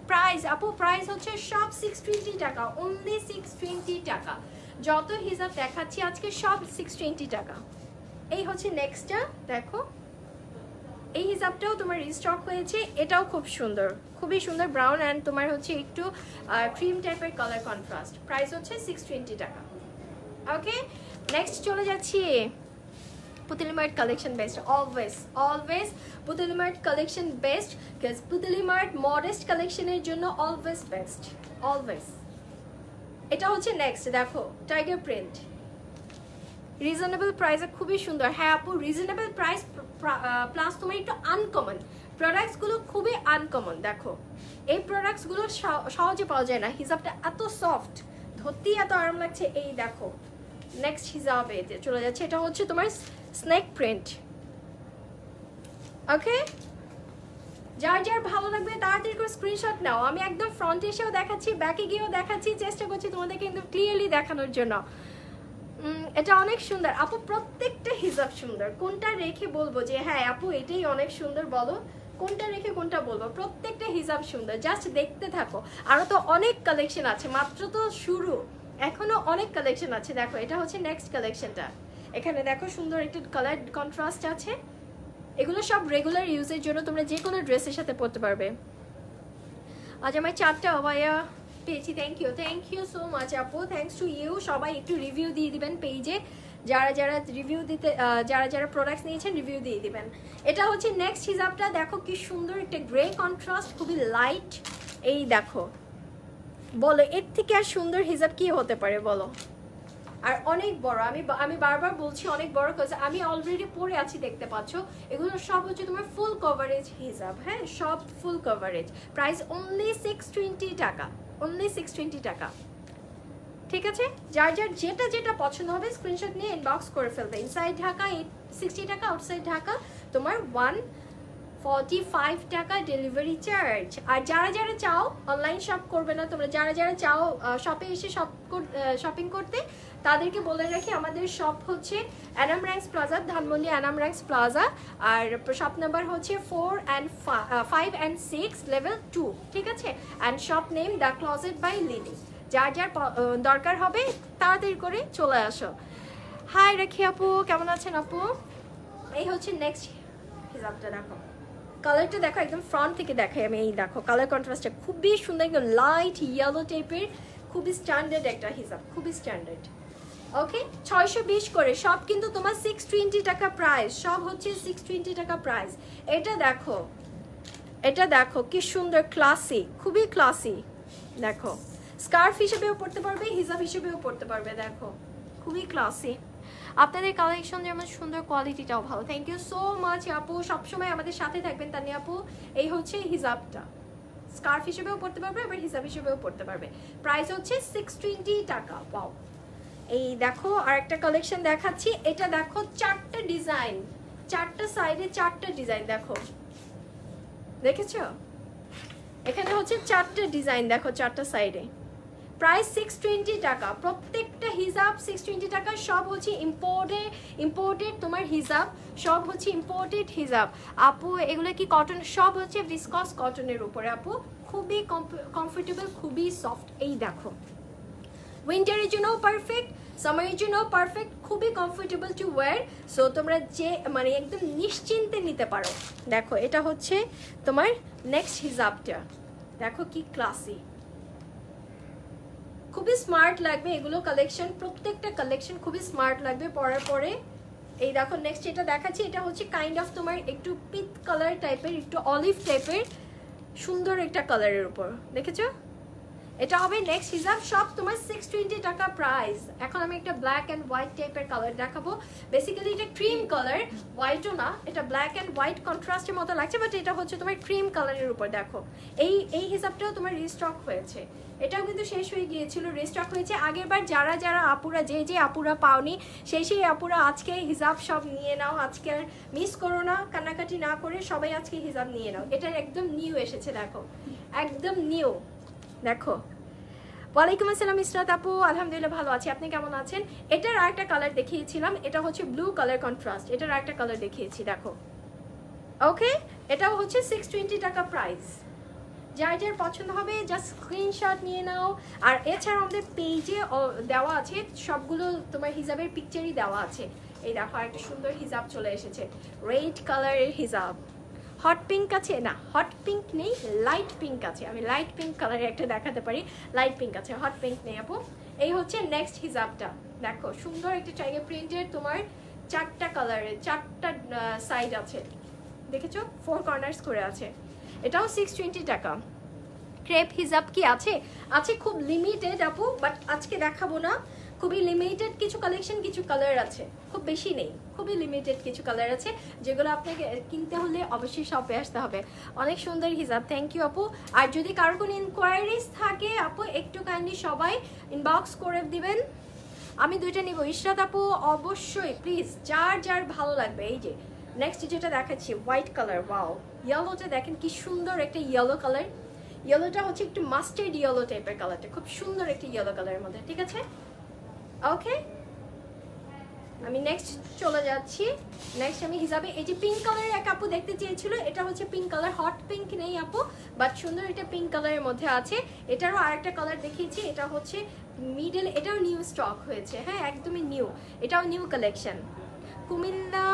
প্রাইস। আপু প্রাইস হচ্ছে সব 620 টাকা, অনলি 620 টাকা। যত হিজাব দেখাচ্ছি আজকে সব 620 টাকা। এই হচ্ছে নেক্সটটা, দেখো এই হিজাবটাও তোমার রিস্টক হয়েছে, এটাও খুব সুন্দর, খুবই সুন্দর, ব্রাউন অ্যান্ড তোমার হচ্ছে একটু ক্রিম টাইপের কালার কন্ট্রাস্ট। প্রাইস হচ্ছে 620 টাকা। ওকে, নেক্সট চলে যাচ্ছি Putli mart collection best. Always Putli mart collection best, because Putli mart modest কালেকশনের জন্য অলওয়েজ বেস্ট, অলওয়েজ। এটা হচ্ছে নেক্সট, দেখো টাইগার প্রিন্ট, রিজনেবল প্রাইসে খুবই সুন্দর। হ্যাঁ আপু, রিজনেবল প্রাইস প্লাস তোমার একটু আনকমন প্রোডাক্টসগুলো, খুবই আনকমন। দেখো এই প্রোডাক্টসগুলো সহজে পাওয়া যায় না। হিজাবটা এত সফট, ধরতেই এত আরাম লাগছে। এই দেখো নেক্সট হিজাবে চলে যাচ্ছে, এটা হচ্ছে তোমার স্নেক প্রিন্ট। ওকে, যার যার ভালো লাগবে তাড়াতাড়ি করে স্ক্রিনশট নাও। আমি একদম ফ্রন্টে এসেও দেখাচ্ছি, ব্যাকে গিয়েও দেখাচ্ছি, চেষ্টা করছি তোমাদেরকে কিন্তু ক্লিয়ারলি দেখানোর জন্য। এটা অনেক সুন্দর আপু, প্রত্যেকটা হিজাব সুন্দর। কোনটা রেখে বলবো যে হ্যাঁ আপু এটাই অনেক সুন্দর, বলো কোনটা রেখে কোনটা বলবো? প্রত্যেকটা হিজাব সুন্দর, জাস্ট দেখতে থাকো। আরো তো অনেক কালেকশন আছে, মাত্র তো শুরু, এখনো অনেক কালেকশন আছে। দেখো এটা হচ্ছে নেক্সট কালেকশনটা, এখানে দেখো সুন্দর একটা কালার কন্ট্রাস্ট আছে। এগুলো সব রেগুলার ইউজের জন্য, তোমরা যে কোনো ড্রেসের সাথে পরতে পারবে। আজ আমার 4টা অবায়া পেয়েছি, থ্যাংক ইউ সো মাচ আপু, থ্যাংকস টু ইউ। সবাই একটু রিভিউ দিয়ে দিবেন পেজে, যারা যারা রিভিউ দিতে, যারা যারা প্রোডাক্টস নিয়েছেন রিভিউ দিয়ে দিবেন। এটা হচ্ছে নেক্সট হিজাবটা, দেখো কি সুন্দর একটা গ্রে কন্ট্রাস্ট, খুবই লাইট। এই দেখো, বলো এর থেকে আর সুন্দর হিজাব কি হতে পারে বলো? আর অনেক বড়, আমি বারবার বলছি অনেক বড়, কাজ আমি অলরেডি পরে আছি, দেখতে পাচ্ছ। এগুলো সব হচ্ছে তোমার ফুল কভারেজ হিজাব, হ্যাঁ সব ফুল কভারেজ। প্রাইস অনলি 620 টাকা, অনলি 620 টাকা। ঠিক আছে, যার যার যেটা যেটা পছন্দ হবে স্ক্রিনশট নিয়ে ইনবক্স করে ফেলবে। ইনসাইড ঢাকা 60 টাকা, আউটসাইড ঢাকা তোমার 145 টাকা ডেলিভারি চার্জ। আর যারা যারা চাও অনলাইন শপ করবে না তোমরা, যারা যারা চাও শপে এসে শপিং করতে, তাদেরকে বলে রাখি আমাদের শপ হচ্ছে অ্যানাম র্যাঙ্কস প্লাজা, ধানমন্ডি অ্যানাম র্যাঙ্কস প্লাজা। আর শপ নাম্বার হচ্ছে 4 and 5 and 6 level 2, ঠিক আছে? And shop name the closet by Lily. যার যার দরকার হবে তাড়াতাড়ি করে চলে আসো। হাই রাখি আপু, কেমন আছেন আপু? এই হচ্ছে নেক্সট হিজাবটা, দেখো কালারটা দেখো, একদম ফ্রন্ট থেকে দেখাই আমি। এই দেখো কালার কন্ট্রাস্টটা খুবই সুন্দর, একদম লাইট ইয়েলো টাইপের, খুবই স্ট্যান্ডার্ড একটা হিজাব, খুবই স্ট্যান্ডার্ড। ওকে, 620 করে সব, কিন্তু তোমার 620 টাকা প্রাইস, সব হচ্ছে 620 টাকা প্রাইস। এটা দেখো, এটা দেখো কি সুন্দর, ক্লাসি, খুবই ক্লাসি। দেখো স্কার্ফ হিসেবেও পড়তে পারবে, হিজাব হিসেবেও পড়তে পারবে, দেখো খুবই ক্লাসি। আপনাদের কালেকশন যেমন সুন্দর, কোয়ালিটিটাও ভালো। থ্যাংক ইউ সো মাচ আপু, সবসময় আমাদের সাথে থাকবেন তানিয়া আপু। এই হচ্ছে হিজাবটা, স্কার্ফ হিসেবেও পড়তে পারবে, এবার হিজাব হিসেবেও পড়তে পারবে। প্রাইস হচ্ছে 620 টাকা। পাও, এই দেখো আর একটা কালেকশন দেখাচ্ছি। এটা দেখো 4টা ডিজাইন, 4টা সাইডে 4টা ডিজাইন, দেখো দেখেছো? এখানে হচ্ছে 4টা ডিজাইন, দেখো 4টা সাইডে। প্রাইস 620 টাকা, প্রত্যেকটা হিজাব 620 টাকা। সব হচ্ছে ইম্পোর্টেড তোমার হিজাব, সব হচ্ছে ইম্পোর্টেড হিজাব আপু। এগুলো কি কটন? সব হচ্ছে ভিসকস কটনের উপরে আপু, খুবই কমফোর্টেবল, খুবই সফট। এই দেখো উইন্টারের জন্যও পারফেক্ট, সামারের জন্যও পারফেক্ট, খুবই কমফোর্টেবল টু ওয়্যার। সো তোমরা যে মানে একদম নিশ্চিন্তে নিতে পারো। দেখো এটা হচ্ছে তোমার নেক্সট হিজাবটা, দেখো কি ক্লাসি, খুবই স্মার্ট লাগবে এগুলো কালেকশন, প্রত্যেকটা কালেকশন খুবই স্মার্ট লাগবে পরার পরে। এই দেখো নেক্সট এটা দেখাচ্ছি, এটা হচ্ছে কাইন্ড অফ তোমার একটু পিচ কালার টাইপের, একটু অলিভ টাইপের, সুন্দর একটা কালারের উপর, দেখেছো? এটা হবে নেক্সট হিজাব, সব তোমার 620 টাকা প্রাইস। এখন আমি একটা ব্ল্যাক অ্যান্ড হোয়াইট টাইপের কালার দেখাবো। বেসিক্যালি এটা ক্রিম কালার, হোয়াইটও না, এটা ব্ল্যাক অ্যান্ড হোয়াইট কন্ট্রাস্টের মতো লাগছে, বাট এটা হচ্ছে তোমার ক্রিম কালারের উপর। দেখো এই হিসাবটাও তোমার রিস্টক হয়েছে, এটাও কিন্তু শেষ হয়ে গিয়েছিল, রিস্টক হয়েছে। আগের বার যারা আপুরা যে আপুরা পাওনি সেই আপুরা আজকে হিজাব সব নিয়ে নাও, আজকে আর মিস করো না, কান্নাকাটি না করে সবাই আজকে হিজাব নিয়ে নাও। এটা একদম নিউ এসেছে, দেখো একদম নিউ। দেখো, ওয়ালাইকুম আসসালাম ইসরাত আপু, আলহামদুলিল্লাহ ভালো আছি, আপনি কেমন আছেন? এটার আরেকটা কালার দেখিয়েছিলাম, এটা হচ্ছে ব্লু কালার কন্ট্রাস্ট, এটার আরেকটা কালার দেখিয়েছি, দেখো। ওকে, এটাও হচ্ছে 620 টাকা প্রাইস। যার যার পছন্দ হবে জাস্ট স্ক্রিনশট নিয়ে নাও। আর এছাড়াও আমাদের পেজে দেওয়া আছে সবগুলো তোমার হিজাবের পিকচারই দেওয়া আছে। এই দেখো একটা সুন্দর হিজাব চলে এসেছে, রেড কালারের হিজাব। হট পিঙ্ক আছে না, হট পিঙ্ক নেই, লাইট পিঙ্ক আছে। আমি লাইট পিঙ্ক কালারের একটা দেখাতে পারি, লাইট পিঙ্ক আছে, হট পিঙ্ক নেই আপু। এই হচ্ছে নেক্সট হিজাবটা, দেখো সুন্দর একটা টাইগার প্রিন্টের, তোমার 4টা কালারের 4টা সাইড আছে, দেখেছো 4 কর্নার্স করে আছে। এটাও 620 টাকা। ক্রেপ হিজাব কি আছে? আছে, খুব লিমিটেড আপু, বাট আজকে দেখাবো না। খুবই লিমিটেড কিছু কালেকশন, কিছু কালার আছে, খুব বেশি নেই, খুবই লিমিটেড কিছু কালার আছে যেগুলো আপনাকে কিনতে হলে অবশ্যই শপে আসতে হবে। অনেক সুন্দর হিজাব, থ্যাংক ইউ আপু। আর যদি কারো কোনো ইনকোয়ারিজ থাকে আপু একটু কাইন্ডলি সবাই ইনবক্স করে দিবেন, আমি 2টা নিব। ইশরাত আপু অবশ্যই প্লিজ, যার যার ভালো লাগবে। এই যে নেক্সট যেটা দেখাচ্ছি হোয়াইট কালার, ওয়াও, ইয়েলোটা দেখেন কি সুন্দর একটা ইয়েলো কালার। ইয়েলোটা হচ্ছে একটু মাস্টার্ড ইয়েলো টাইপের কালারটা, খুব সুন্দর একটা ইয়েলো কালারের মধ্যে, ঠিক আছে। ওকে, আমি নেক্সট চলে যাচ্ছি। নেক্সট আমি হিজাবে এই যে পিঙ্ক কালারের এক আপু দেখতে চেয়েছিল, এটা হচ্ছে পিঙ্ক কালার, হট পিঙ্ক নেই আপু, বাট সুন্দর এটা পিঙ্ক কালারের মধ্যে আছে। এটারও আরেকটা কালার দেখিয়েছি, এটা হচ্ছে মিডল, এটাও নিউ স্টক হয়েছে, হ্যাঁ একদমই নিউ, এটাও নিউ কালেকশন। কুমিল্লা,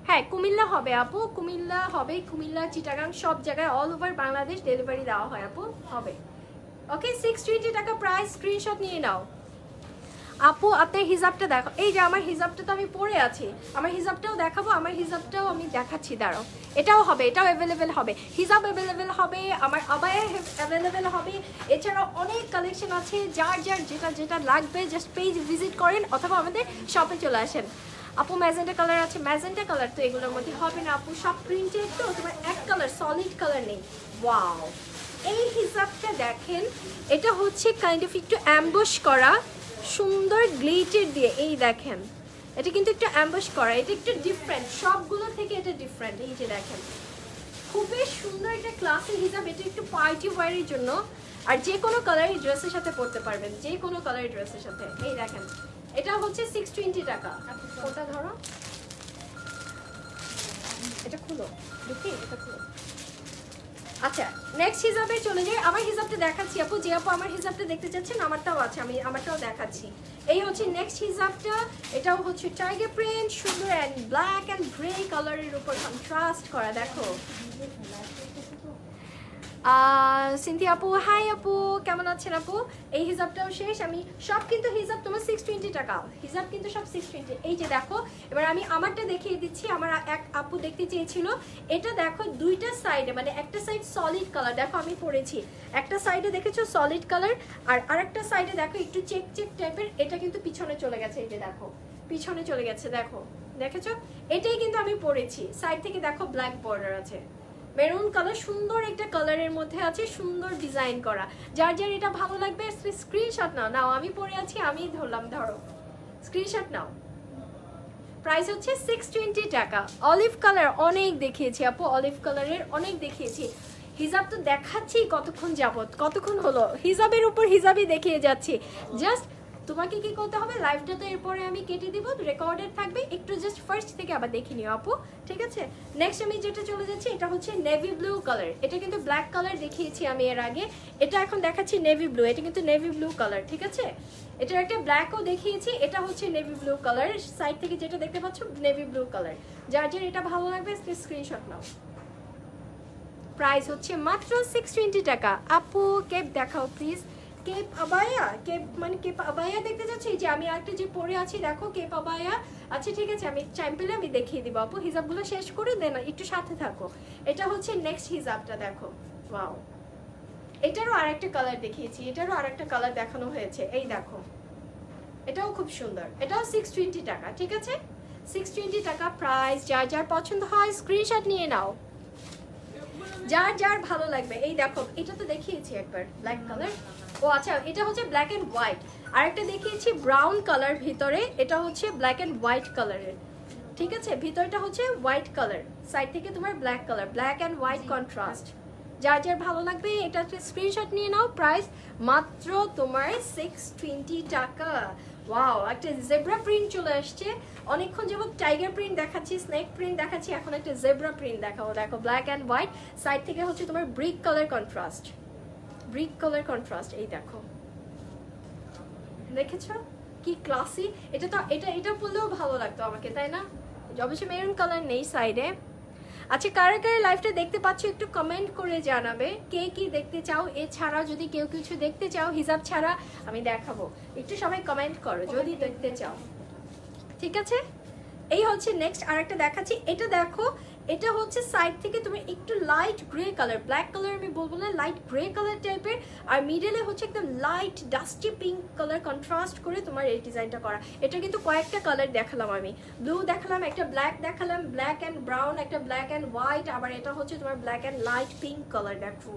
হ্যাঁ কুমিল্লা হবে আপু, কুমিল্লা হবে, কুমিল্লা চিটাগাং সব জায়গায় অল ওভার বাংলাদেশ ডেলিভারি দেওয়া হয় আপু, হবে। ওকে, 620 টাকা প্রাইস, স্ক্রিনশট নিয়ে নাও। আপু আপনার হিজাবটা দেখো, এই যে আমার হিজাবটা তো আমি পরে আছি, আমার হিজাবটাও দেখাবো, আমার হিজাবটাও আমি দেখাচ্ছি, দাঁড়াও। এটাও হবে, এটাও অ্যাভেলেবেল হবে, হিজাব অ্যাভেলেবেল হবে, আমার আবায়া অ্যাভেলেবেল হবে। এছাড়াও অনেক কালেকশন আছে, যার যার যেটা যেটা লাগবে জাস্ট পেজ ভিজিট করেন অথবা আমাদের শপে চলে আসেন। আপু ম্যাজেন্টা কালার আছে, ম্যাজেন্টা কালার তো এগুলোর মধ্যে হবে না আপু, সব প্রিন্টেড তো, তোমার এক কালার সলিড কালার নেই। ওয়াও, এই হিজাবটা দেখেন, এটা হচ্ছে কাইন্ড অফ একটু অ্যাম্বুশ করা, সুন্দর গ্লিটার দিয়ে, এই দেখেন এটা কিন্তু একটু অ্যাম্বুশ করা, এটা একটু ডিফারেন্ট, সবগুলো থেকে এটা ডিফারেন্ট। এই যে দেখেন খুবই সুন্দর একটা ক্লাসি হিজাব, এটা একটু পার্টি ওয়ারের জন্য, আর যে কোনো কালারের ড্রেসের সাথে পরতে পারবেন, যে কোনো কালারের ড্রেসের সাথে। এই দেখেন এটা হচ্ছে 620 টাকা। ওটা ধরো, এটা খুলো দেখি, এটা খুলো। আচ্ছা নেক্সট হিজাবে চলে যাই। আমার হিজাবটা দেখাচ্ছি আপু, যে আপু আমার হিজাবটা দেখতে চাচ্ছেন আমারটাও আছে, আমি আমারটাও দেখাচ্ছি। এই হচ্ছে নেক্সট হিজাবটা, এটাও হচ্ছে টাইগার প্রিন্ট, সুন্দর অ্যান্ড ব্ল্যাক অ্যান্ড গ্রে কালারের উপর কন্ট্রাস্ট করা, দেখো। সিনথিয়া আপু, হাই আপু, কেমন আছেন আপু? এই হিজাবটাও শেষ। আমি সব কিন্তু হিজাব তোমার 620 টাকা, হিজাব কিন্তু সব 620। এই যে দেখো, এবার আমি আমারটা দেখিয়ে দিচ্ছি, আমার এক আপু দেখতে চেয়েছিল। এটা দেখো দুইটা সাইডে, মানে একটা সাইড সলিড কালার, দেখো আমি পরেছি, একটা সাইডে দেখেছো সলিড কালার, আর আরেকটা সাইডে দেখো একটু চেক চেক টাইপের, এটা কিন্তু পিছনে চলে গেছে, এই যে দেখো পিছনে চলে গেছে, দেখো দেখেছো, এটাই কিন্তু আমি পরেছি। সাইড থেকে দেখো ব্ল্যাক বর্ডার আছে, মেরুন কালার, সুন্দর একটা কালারের মধ্যে আছে, সুন্দর ডিজাইন করা। যার যার এটা ভালো লাগবে স্ক্রিনশট নাও। নাও আমি পরে আছি, আমি ধরলাম, ধরো স্ক্রিনশট নাও। প্রাইস হচ্ছে 620 টাকা। অলিভ কালার অনেক দেখিয়েছি আপু, অলিভ কালারের অনেক দেখিয়েছি। হিজাব তো দেখাচ্ছি কতক্ষণ যাবত, কতক্ষণ হলো হিজাবের উপর হিজাবই দেখিয়ে যাচ্ছি। জাস্ট তোমাকে কি করতে হবে, লাইভটা তো এরপরে আমি কেটে দিব, রেকর্ডেড থাকবে, একটু জাস্ট ফার্স্ট থেকে আবার দেখে নিও আপু, ঠিক আছে। নেক্সট আমি যেটা চলে যাচ্ছি, এটা হচ্ছে নেভি ব্লু কালার। এটা কিন্তু ব্ল্যাক কালার দেখিয়েছি আমি এর আগে, এটা এখন দেখাচ্ছি নেভি ব্লু। এটা কিন্তু নেভি ব্লু কালার, ঠিক আছে। এটার একটা ব্ল্যাকও দেখিয়েছি, এটা হচ্ছে নেভি ব্লু কালার। সাইড থেকে যেটা দেখতে পাচ্ছ নেভি ব্লু কালার। যার যার এটা ভালো লাগবে স্ক্রিনশট নাও। প্রাইস হচ্ছে মাত্র 620 টাকা। আপু কেপ দেখাও প্লিজ। কেপ আবায়া, কেপ মানে কেপ আবায়া দেখতে যাচ্ছি, যে আমি একটা যে পরে আছি দেখো কেপ আবায়া। আচ্ছা ঠিক আছে, আমি টাইম পেলে আমি দেখিয়ে দিব আপু, হিজাবগুলো শেষ করে দেন, একটু সাথে থাকো। এটা হচ্ছে নেক্সট হিজাবটা, দেখো ওয়াও, এটারও আরেকটা কালার দেখিয়েছি, এটারও আরেকটা কালার দেখানো হয়েছে, এই দেখো এটাও খুব সুন্দর, এটাও 620 টাকা। ঠিক আছে, 620 টাকা প্রাইস। যার যার পছন্দ হয় স্ক্রিনশট নিয়ে নাও, যার যার ভালো লাগবে। এই দেখো এটা তো দেখিয়েছি একবার, ব্ল্যাক কালার। ও আচ্ছা, এটা হচ্ছে ব্ল্যাক এন্ড হোয়াইট। আরেকটা দেখিয়েছি ব্রাউন কালার ভিতরে, এটা হচ্ছে ব্ল্যাক এন্ড হোয়াইট কালারের। ঠিক আছে, ভিতরটা হচ্ছে হোয়াইট কালার, সাইড থেকে তোমার black colour, black and white contrast. যার যার ভালো লাগবে এটা স্ক্রিনশট নিয়ে নাও। প্রাইস মাত্র তোমার 620 টাকা। ওয়াও, একটা জেব্রা প্রিন্ট চলে আসছে। অনেকক্ষণ যাবত টাইগার প্রিন্ট দেখাচ্ছি, স্নেক প্রিন্ট দেখাচ্ছি, এখন একটা জেব্রা প্রিন্ট দেখাবো। দেখো ব্ল্যাক অ্যান্ড হোয়াইট, সাইড থেকে হচ্ছে তোমার brick colour contrast, brick colour contrast. এই দেখো, দেখেছো কি ক্লাসি? এটা তো এটা বললেও ভালো লাগতো আমাকে, তাই না? অবশ্যই মেরুন কালার নেই সাইডে। আচ্ছা, কারা কারা লাইভটা দেখতে পাচ্ছ একটু কমেন্ট করে জানাবে, কে কি দেখতে চাও। এছাড়া যদি কেউ কিছু দেখতে চাও হিজাব ছাড়া আমি দেখাবো, একটু সবাই কমেন্ট করো যদি দেখতে চাও। ঠিক আছে, এই হচ্ছে নেক্সট আরেকটা দেখাচ্ছি। এটা দেখো, এটা হচ্ছে সাইড থেকে তুমি একটু light grey colour, black colour আমি বলবো না, লাইট গ্রে কালার টাইপের, আর মিডলে হচ্ছে একদম light dusty pink colour contrast করে তোমার এই ডিজাইনটা করা। এটা কিন্তু কয়েকটা কালার দেখালাম আমি, ব্লু দেখালাম, একটা ব্ল্যাক দেখালাম, ব্ল্যাক অ্যান্ড ব্রাউন, একটা ব্ল্যাক অ্যান্ড হোয়াইট, আবার এটা হচ্ছে তোমার black and light pink colour. দেখো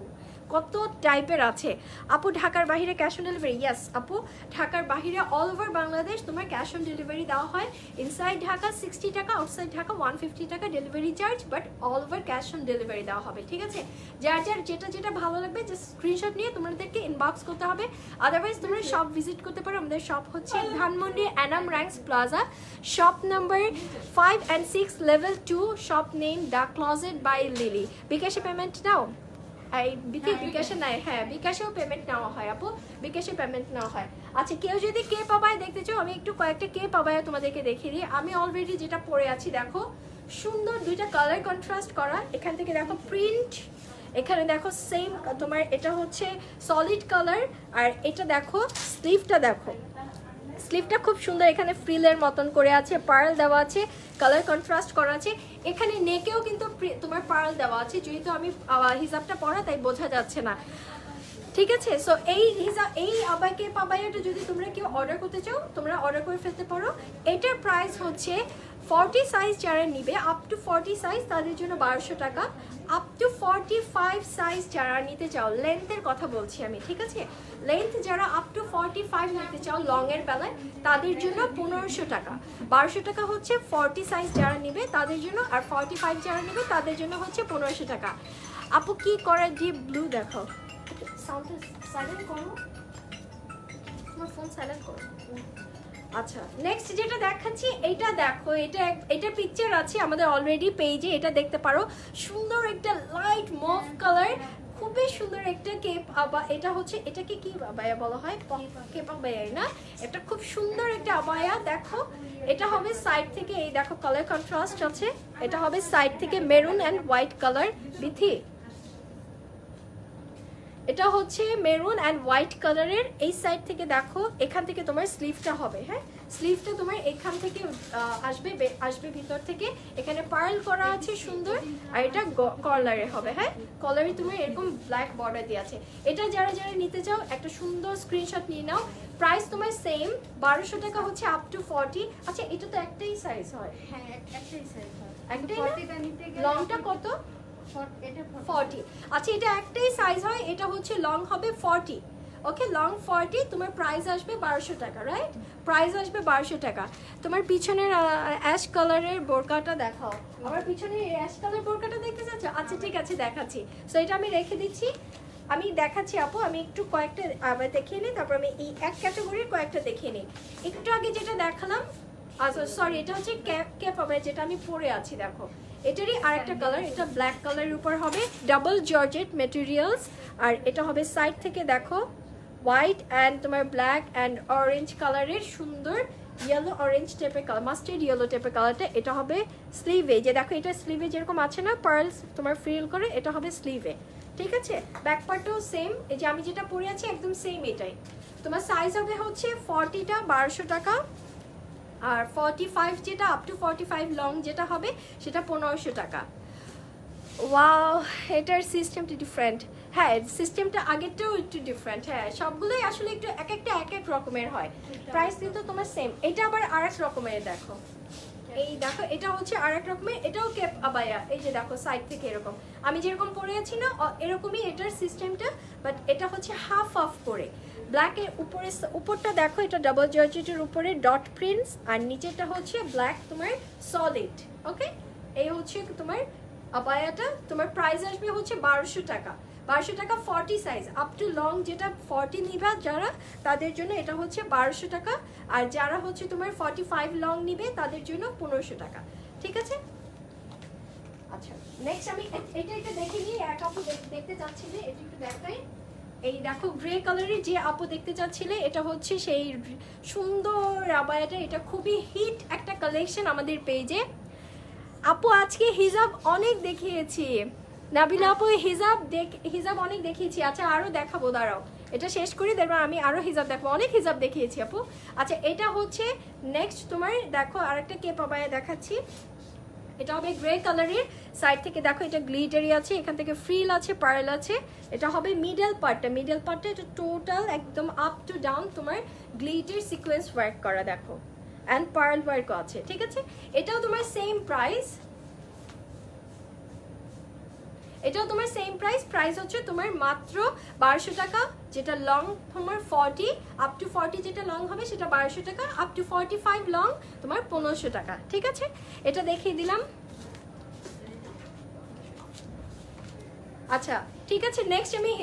কত টাইপের আছে। আপু ঢাকার বাইরে ক্যাশ অন ডেলিভারি? ইয়েস আপু, ঢাকার বাইরে অল ওভার বাংলাদেশ তোমার ক্যাশ অন ডেলিভারি দেওয়া হয়। ইনসাইড ঢাকা 60 টাকা, আউটসাইড ঢাকা 150 টাকা delivery charge, but all over cash on delivery দেওয়া হবে। ঠিক আছে, যার যার যেটা ভালো লাগবে যে স্ক্রিনশট নিয়ে তোমাদেরকে ইনবক্স করতে হবে। আদারওয়াইজ তোমরা শপ ভিজিট করতে পারো। আমাদের শপ হচ্ছে Dhanmondi Enam Rangs plaza, shop number 5 and 6, level 2, shop name the closet by Lily. বিকাশে পেমেন্ট নাও? বিকাশে নাই, হ্যাঁ বিকাশেও পেমেন্ট নেওয়া হয় আপু, বিকাশে পেমেন্ট নেওয়া হয়। আচ্ছা, কেউ যদি কেপ আবায়া দেখতে চাও, আমি একটু কয়েকটা কেপ আবায়া তোমাদেরকে দেখিয়ে দিই। আমি অলরেডি যেটা পরে আছি দেখো, সুন্দর দুইটা কালার কন্ট্রাস্ট করা। এখান থেকে দেখো প্রিন্ট, এখানে দেখো সেম তোমার এটা হচ্ছে সলিড কালার, আর এটা দেখো স্লিভটা, দেখো স্লিভটা খুব সুন্দর, এখানে ফ্রিলের মতন করে আছে, পার্ল দেওয়া আছে, কালার কন্ট্রাস্ট করা আছে। এখানে নেকেও কিন্তু তোমার পার্ল দেওয়া আছে, যেহেতু আমি হিজাবটা পরা তাই বোঝা যাচ্ছে না। ঠিক আছে, সো এই আবাইকে পাবাইয়াটা যদি তোমরা কেউ অর্ডার করতে চাও তোমরা অর্ডার করে ফেলতে পারো। এটার প্রাইস হচ্ছে 40 সাইজ যারা নিবে, আপ টু 40 সাইজ তাদের জন্য 1200 টাকা। আপ টু 45 সাইজ যারা নিতে চাও, লেন্থের কথা বলছি আমি, ঠিক আছে, লেন্থ যারা আপ টু 45 নিতে চাও লং এর বেলায় তাদের জন্য 1500 টাকা। 1200 টাকা হচ্ছে 40 সাইজ যারা নিবে তাদের জন্য, আর 45 যারা নিবে তাদের জন্য হচ্ছে 1500 টাকা। আপু কি করে ডিপ ব্লু দেখো, সাউন্ডটা সাইলেন্ট করো, তোমার ফোন সাইলেন্ট করো। আচ্ছা, নেক্সট যেটা দেখাচ্ছি এটা দেখো, এটা পিকচার আছে আমাদের অলরেডি পেজে, এটা দেখতে পারো। সুন্দর একটা লাইট মভ কালার, খুবই সুন্দর একটা কেপ আবায়া। এটা হচ্ছে, এটাকে কি আবায়া বলা হয়? কেপ আবায়া না, এটা খুব সুন্দর একটা আবায়া। দেখো এটা হবে সাইড থেকে, এই দেখো কালার কন্ট্রাস্ট আছে, এটা হবে সাইড থেকে maroon and white colour. Bithi, এটা হচ্ছে মেরুন অ্যান্ড হোয়াইট কালারের। এই সাইড থেকে দেখো, এখান থেকে তোমার স্লিভটা হবে, হ্যাঁ স্লিভটা তোমার এখান থেকে আসবে ভিতর থেকে, এখানে পার্ল করা আছে সুন্দর, আর এটা কলারে হবে, হ্যাঁ কলারে তোমার এরকম ব্ল্যাক বর্ডার দিয়ে আছে। এটা যারা যারা নিতে চাও একটা সুন্দর স্ক্রিনশট নিয়ে নাও। প্রাইস তোমার সেম 1200 টাকা হচ্ছে আপ টু 40। আচ্ছা, এটা তো একটাই সাইজ হয়? হ্যাঁ একটাই সাইজ হয়, একটাই। লংটা কত? 40। আচ্ছা, এটা একটাই সাইজ হয়, এটা হচ্ছে লং হবে 40। ওকে, লং 40, তোমার প্রাইস আসবে 1200 টাকা, রাইট? প্রাইস আসবে 1200 টাকা। তোমার পিছনের অ্যাশ কালারের বোরকাটা দেখাও, আমার পিছনের অ্যাশ কালার বোরকাটা দেখতে চাচ্ছ? আচ্ছা ঠিক আছে, দেখাচ্ছি। সো এটা আমি রেখে দিচ্ছি, আমি দেখাচ্ছি আপু। আমি একটু কয়েকটা আবার দেখিয়ে নিই, তারপর আমি এই এক ক্যাটাগরির কয়েকটা দেখিয়ে নিই। একটু আগে যেটা দেখালাম, আচ্ছা সরি, এটা হচ্ছে ক্যাপ হবে যেটা আমি পরে আছি, দেখো এটারই আরেকটা কালার, এটা ব্ল্যাক কালারের উপর হবে, ডাবল জর্জেট মেটেরিয়ালস, আর এটা হবে সাইড থেকে দেখো হোয়াইট অ্যান্ড তোমার ব্ল্যাক অ্যান্ড অরেঞ্জ কালারের সুন্দর ইয়েলো অরেঞ্জ টাইপের কালার, মাস্টার্ড ইয়েলো টাইপের কালারটা। এটা হবে স্লিভে, যে দেখো এটা স্লিভে যেরকম আছে না পার্লস তোমার ফ্রিল করে, এটা হবে স্লিভে, ঠিক আছে। ব্যাক পার্টও সেম, এই যে আমি যেটা পরে আছি একদম সেম এটাই। তোমার সাইজ হবে হচ্ছে 40টা 1200 টাকা, আর 45 যেটা আপ টু 45 লং যেটা হবে সেটা 1500 টাকা। ওয়াও, এটার সিস্টেমটি ডিফারেন্ট। হ্যাঁ সিস্টেমটা আগেরটাও একটু ডিফারেন্ট। হ্যাঁ সবগুলোই আসলে একটু এক একটা এক এক রকমের হয়, প্রাইস কিন্তু তোমার সেম। এটা আবার আর এক রকমের, দেখো এই দেখো এটা হচ্ছে আর এক রকমের, এটাও কেপ আবায়া। এই যে দেখো সাইড থেকে এরকম আমি যেরকম পরে আছি না এরকমই এটার সিস্টেমটা, বাট এটা হচ্ছে হাফ হাফ করে। ব্ল্যাকের উপরে উপরটা দেখো এটা ডাবল জর্জেটের উপরে ডট প্রিন্টস, আর নিচেটা হচ্ছে ব্ল্যাক তোমার সলিড। ওকে এই হচ্ছে তোমার আবায়াটা। তোমার প্রাইস আসবে হচ্ছে 1200 টাকা। 1200 টাকা 40 সাইজ আপ টু লং, যেটা 40 নিবা যারা তাদের জন্য এটা হচ্ছে 1200 টাকা, আর যারা হচ্ছে তোমার 45 লং নিবে তাদের জন্য 1500 টাকা। ঠিক আছে আচ্ছা নেক্সট আমি এটা দেখে নিই। এক আপু দেখতে চাচ্ছিলে, এটা একটু দেখাই। এই দেখো গ্রে কালারের যে আপু দেখতে চাচ্ছিলে, এটা হচ্ছে সেই সুন্দর আবায়াটা। এটা খুবই হিট একটা কালেকশন আমাদের পেজে। আপু আজকে হিজাব অনেক দেখিয়েছি, নাবিলা আপু হিজাব অনেক দেখিয়েছি। আচ্ছা আরো দেখাবো, দাঁড়াও এটা শেষ করি, দেখবো আমি আরো হিজাব দেখবো। অনেক হিজাব দেখিয়েছি আপু। আচ্ছা এটা হচ্ছে নেক্সট তোমার দেখো আরেকটা কেপ আবায়া দেখাচ্ছি। এটা হবে গ্রে কালারের, সাইড থেকে দেখো এটা গ্লিটারি আছে, এখান থেকে ফ্রিল আছে, পার্ল আছে। এটা হবে মিডল পার্টটা এটা টোটাল একদম আপ টু ডাউন তোমার গ্লিটার সিকোয়েন্স ওয়ার্ক করা, দেখো অ্যান্ড পার্ল ওয়ার্কও আছে। ঠিক আছে এটাও তোমার সেম প্রাইস, এটাও তোমার সেম প্রাইস হচ্ছে তোমার মাত্র 1200 টাকা। যেটা লং তোমার 40 আপ টু 40 যেটা লং হবে সেটা 1200 টাকা, আপ টু 45 লং তোমার 1500 টাকা। ঠিক আছে এটা দেখিয়ে দিলাম। আচ্ছা ঠিক আছে নেক্সট আমি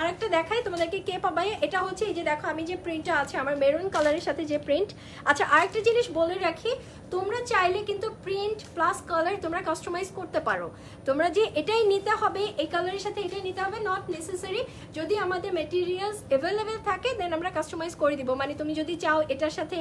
আরেকটা দেখাই তোমাদেরকে কেপ আবায়া। এটা হচ্ছে এই যে দেখো আমি যে প্রিন্টটা আছে আমার মেরুন কালারের সাথে যে প্রিন্ট। আচ্ছা আরেকটা জিনিস বলে রাখি, তোমরা চাইলে কিন্তু প্রিন্ট প্লাস কালার তোমরা কাস্টমাইজ করতে পারো। তোমরা যে এটাই নিতে হবে এই কালারের সাথে এটাই নিতে হবে নট নেসেসারি। যদি আমাদের মেটেরিয়ালস অ্যাভেলেবেল থাকে দেন আমরা কাস্টমাইজ করে দিব। মানে তুমি যদি চাও এটার সাথে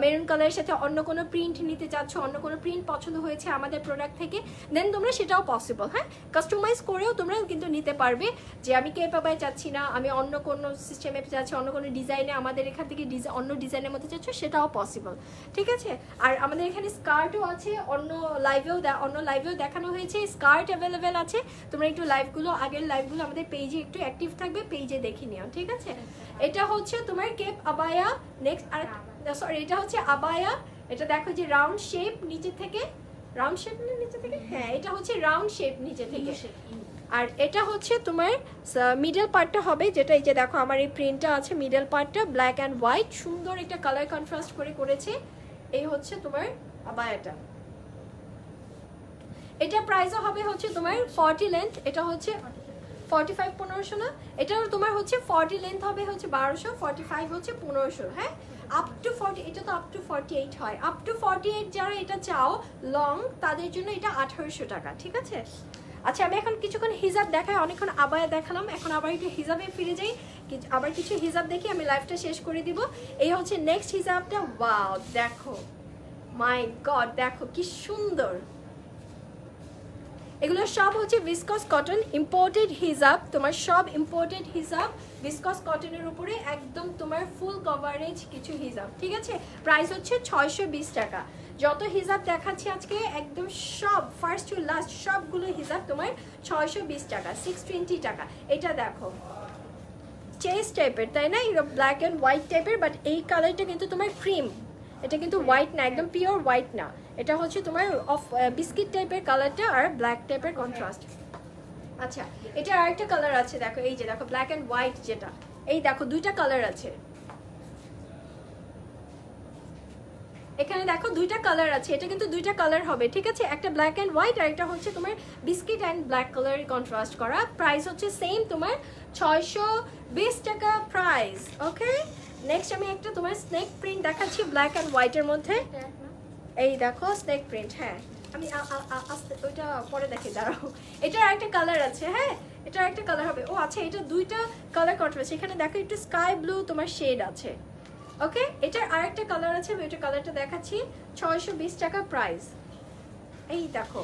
মেরুন কালারের সাথে অন্য কোনো প্রিন্ট নিতে চাচ্ছ, অন্য কোনো প্রিন্ট পছন্দ হয়েছে আমাদের প্রোডাক্ট থেকে, দেন তোমরা সেটাও পসিবল। হ্যাঁ কাস্টমাইজ করেও তোমরা কিন্তু নিতে পারবে। যে আমি কেপ আবায়া চাচ্ছি না, আমি অন্য কোনো সিস্টেমে চাচ্ছি, অন্য কোনো ডিজাইনে আমাদের এখান থেকে অন্য ডিজাইনের মধ্যে চাচ্ছ, সেটাও পসিবল। ঠিক আছে আর আমাদের এখানে স্কার্টও আছে, অন্য লাইভেও দেখানো হয়েছে, স্কার্ট অ্যাভেলেবেল আছে। তোমরা একটু আগের লাইভগুলো আমাদের পেজে একটু অ্যাক্টিভ থাকবে, পেজে দেখে নিও। ঠিক আছে এটা হচ্ছে তোমার কেপ আবায়া। নেক্সট আর সরি এটা হচ্ছে আবায়া। এটা দেখো যে রাউন্ড শেপ নিচে থেকে, রাউন্ড শেপ নিচে থেকে, হ্যাঁ এটা হচ্ছে রাউন্ড শেপ নিচে থেকে। আর এটা হচ্ছে তোমার মিডল পার্টটা হবে, যেটা এই যে দেখো আমার এই প্রিন্টটা আছে, মিডল পার্টটা ব্ল্যাক অ্যান্ড হোয়াইট সুন্দর একটা কালার কন্ট্রাস্ট করে করেছে। এই হচ্ছে তোমার আবায়াটা। এটা প্রাইসও হবে হচ্ছে তোমার 40 লেন্থ, এটা হচ্ছে 45 1500 না, এটাও তোমার হচ্ছে 40 লেন্থ হবে হচ্ছে 1200, 45 হচ্ছে 1500। হ্যাঁ আপ টু 40, এটা তো আপ টু 48 হয়। আপ টু 48 যারা এটা চাও লং তাদের জন্য এটা 1800 টাকা। ঠিক আছে আচ্ছা আমি এখন কিছুক্ষণ হিজাব দেখাই, অনেকক্ষণ আবায়া দেখালাম, এখন আবার একটু হিজাবে ফিরে যাই, আবার কিছু হিজাব দেখি আমি লাইভটা শেষ করে দিব। এই হচ্ছে নেক্সট হিজাবটা। ওয়াও দেখো মাই গড দেখো কি সুন্দর। এগুলো সব হচ্ছে ভিসকস কটন ইম্পোর্টেড হিজাব, তোমার সব ইম্পোর্টেড হিজাব ভিসকস কটনের উপরে একদম তোমার ফুল কভারেজ কিছু হিজাব। ঠিক আছে প্রাইস হচ্ছে 620 টাকা। যত হিজাব দেখাচ্ছি আজকে একদম সব ফার্স্ট টু লাস্ট সবগুলো হিজাব তোমার 620 টাকা, 620 টাকা। এটা দেখো চেস টাইপের তাই না, ব্ল্যাক অ্যান্ড হোয়াইট টাইপের, বাট এই কালারটা কিন্তু তোমার ক্রিম, এটা কিন্তু হোয়াইট না, একদম পিওর হোয়াইট না, এটা হচ্ছে তোমার অফ বিস্কিট টাইপের কালারটা আর ব্ল্যাক টাইপের কন্ট্রাস্ট। আচ্ছা এটা আরেকটা কালার আছে দেখো, এই যে দেখো ব্ল্যাক অ্যান্ড হোয়াইট, যেটা এই দেখো দুইটা কালার আছে এখানে, দেখো দুইটা কালার আছে, এটা কিন্তু দুইটা কালার হবে। ঠিক আছে একটা ব্ল্যাক অ্যান্ড হোয়াইট আর একটা হচ্ছে তোমার বিস্কিট অ্যান্ড ব্ল্যাক কালারের কন্ট্রাস্ট করা। প্রাইস হচ্ছে সেম তোমার 620 টাকা প্রাইস। ওকে নেক্সট আমি একটা তোমার স্নেক প্রিন্ট দেখাচ্ছি ব্ল্যাক অ্যান্ড হোয়াইটের মধ্যে। এই দেখো স্নেক প্রিন্ট, হ্যাঁ আমি ওইটা পরে দেখি দাঁড়াও। এটার একটা কালার আছে, হ্যাঁ এটার একটা কালার হবে। ও আচ্ছা এটা দুইটা কালার কন্ট্রাস্ট, এখানে দেখো একটু স্কাই ব্লু তোমার শেড আছে। ওকে এটার আরেকটা কালার আছে, আমি ওইটা কালারটা দেখাচ্ছি। 620 টাকা প্রাইস। এই দেখো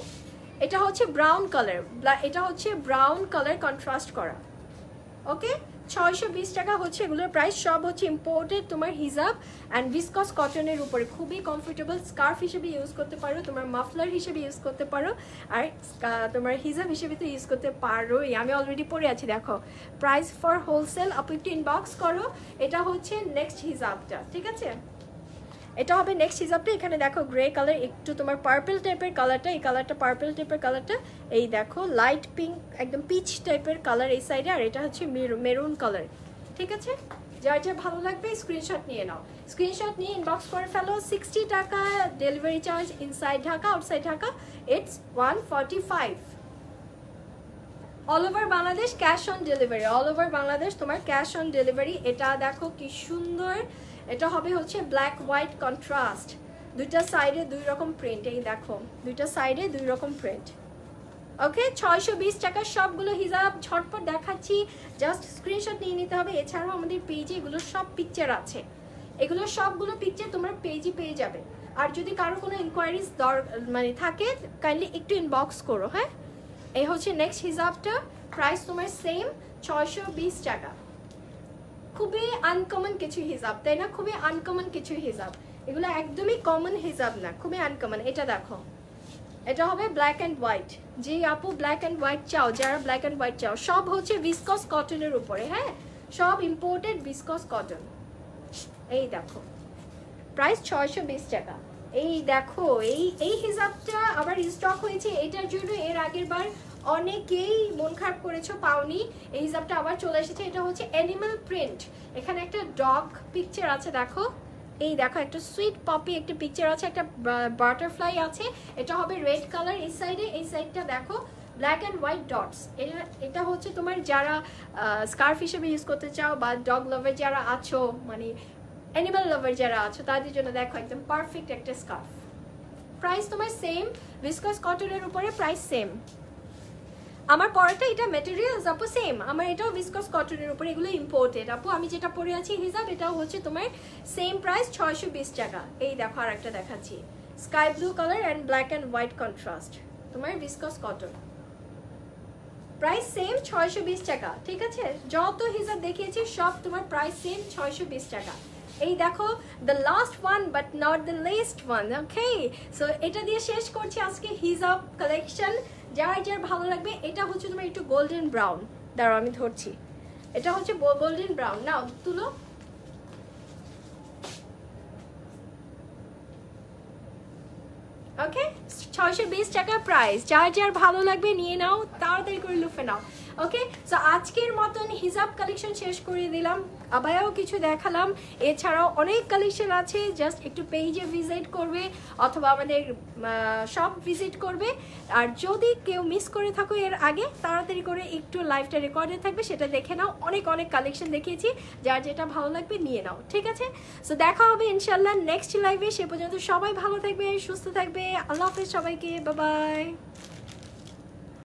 এটা হচ্ছে ব্রাউন কালার, এটা হচ্ছে ব্রাউন কালার কন্ট্রাস্ট করা। ওকে 620 টাকা হচ্ছে এগুলোর প্রাইস। সব হচ্ছে ইম্পোর্টেড তোমার হিজাব অ্যান্ড ভিসকস কটনের উপরে, খুবই কমফোর্টেবল। স্কার্ফ হিসেবে ইউজ করতে পারো, তোমার মাফলার হিসেবে ইউজ করতে পারো, আর তোমার হিজাব হিসেবে তো ইউজ করতে পারোই। আমি অলরেডি পরে আছি দেখো। প্রাইস ফর হোলসেল, আপু একটু ইনবক্স করো। এটা হচ্ছে নেক্সট হিজাবটা, ঠিক আছে? এটা হবে নেক্সট হিজাবটা। এখানে দেখো গ্রে কালার, একটু তোমার পার্পল টাইপের কালারটা, এই কালারটা পার্পল টাইপের কালারটা, এই দেখো লাইট পিঙ্ক একদম পিচ টাইপের কালার এই সাইডে, আর এটা হচ্ছে মেরুন কালার, ঠিক আছে? যার যা ভালো লাগবে স্ক্রিনশট নিয়ে নাও, স্ক্রিনশট নিয়ে ইনবক্স করে ফেলো। 60 টাকা delivery charge, inside Dhaka, outside Dhaka it's 145। All over Bangladesh cash on delivery, all over Bangladesh তোমার ক্যাশ অন ডেলিভারি। এটা দেখো কি সুন্দর, এটা হবে হচ্ছে ব্ল্যাক হোয়াইট কন্ট্রাস্ট, দুইটা সাইডে দুই রকম প্রিন্ট, এই দেখো দুইটা সাইডে দুই রকম প্রিন্ট। ওকে, 620 টাকার সবগুলো হিজাব ঝটপট দেখাচ্ছি, জাস্ট স্ক্রিনশট নিয়ে নিতে হবে। এছাড়াও আমাদের পেজে এগুলোর সব পিকচার আছে, এগুলো সবগুলো পিকচার তোমরা পেজে পেয়ে যাবে। আর যদি কারো কোনো ইনকোয়ারিজ মানে থাকে কাইন্ডলি একটু ইনবক্স করো, হ্যাঁ? এই হচ্ছে নেক্সট হিজাবটা, প্রাইস তোমার সেম 620 টাকা। খুবই আনকমন কিছু হিজাব, তাই না? খুবই আনকমন কিছু হিজাব, এগুলো একদমই কমন হিজাব না, খুবই আনকমন। এটা দেখো, এটা হবে ব্ল্যাক অ্যান্ড হোয়াইট। যে আপু ব্ল্যাক অ্যান্ড হোয়াইট চাও, যারা ব্ল্যাক অ্যান্ড হোয়াইট চাও, সব হচ্ছে ভিসকস কটনের উপরে, হ্যাঁ? সব ইম্পোর্টেড ভিসকস কটন। এই দেখো প্রাইস 620 টাকা। এই দেখো এই হিজাবটা আবার স্টক হয়েছে এটার জন্য, এর আগের বার অনেকেই মন খারাপ করেছো পাওনি, এই হিজাবটা আবার চলে এসেছে। এটা হচ্ছে অ্যানিমাল প্রিন্ট, এখানে একটা ডগ পিকচার আছে দেখো, এই দেখো একটা সুইট পপি একটা পিকচার আছে, একটা বাটারফ্লাই আছে। এটা হবে রেড কালার এই সাইডে, এই সাইডটা দেখো ব্ল্যাক অ্যান্ড হোয়াইট ডটস। এটা হচ্ছে তোমার যারা স্কার্ফ হিসেবে ইউজ করতে চাও, বা ডগ লাভার যারা আছো, মানে অ্যানিমাল লাভার যারা আছো, তাদের জন্য দেখো একদম পারফেক্ট একটা স্কার্ফ। প্রাইস তোমার সেম, ভিসকস কটনের উপরে প্রাইস সেম। আমার পরাটা এটা ম্যাটেরিয়ালস আপু সেম, আমার এটাও ভিসকস কটনের উপরে, এগুলো ইম্পোর্টেড আপু। আমি যেটা পরে আছি হিজাব, এটাও হচ্ছে তোমার সেম প্রাইস 620 টাকা। এই দেখো আর একটা দেখাচ্ছি, sky blue colour and black and white contrast, তোমার ভিসকস কটন, প্রাইস সেম 620 টাকা, ঠিক আছে? যত হিজাব দেখিয়েছি সব তোমার প্রাইস সেম 620 টাকা। এই দেখো the last one but not the least one. Okay, so এটা দিয়ে শেষ করছি আজকে হিজাব কালেকশন। যার যার ভালো লাগবে, এটা হচ্ছে তোমার একটু গোল্ডেন ব্রাউন, দাঁড়াও আমি ধরছি, এটা হচ্ছে গোল্ডেন ব্রাউন, নাও তুলো। ওকে, 620 টাকা প্রাইস, যার যার ভালো লাগবে নিয়ে নাও, তাড়াতাড়ি করে লুফে নাও। ওকে, সো আজকের মতন হিজাব কালেকশন শেষ করে দিলাম, আবায়াও কিছু দেখালাম, এছাড়াও অনেক কালেকশন আছে। জাস্ট একটু পেজে ভিজিট করবে অথবা আমাদের শপ ভিজিট করবে। আর যদি কেউ মিস করে থাকো এর আগে, তাড়াতাড়ি করে একটু লাইভটা রেকর্ডে থাকবে, সেটা দেখে নাও। অনেক অনেক কালেকশন দেখিয়েছি, যার যেটা ভালো লাগবে নিয়ে নাও, ঠিক আছে? সো দেখা হবে ইনশাল্লাহ নেক্সট লাইভে। সে পর্যন্ত সবাই ভালো থাকবে, সুস্থ থাকবে। আল্লাহ হাফেজ সবাইকে, বাই বাই।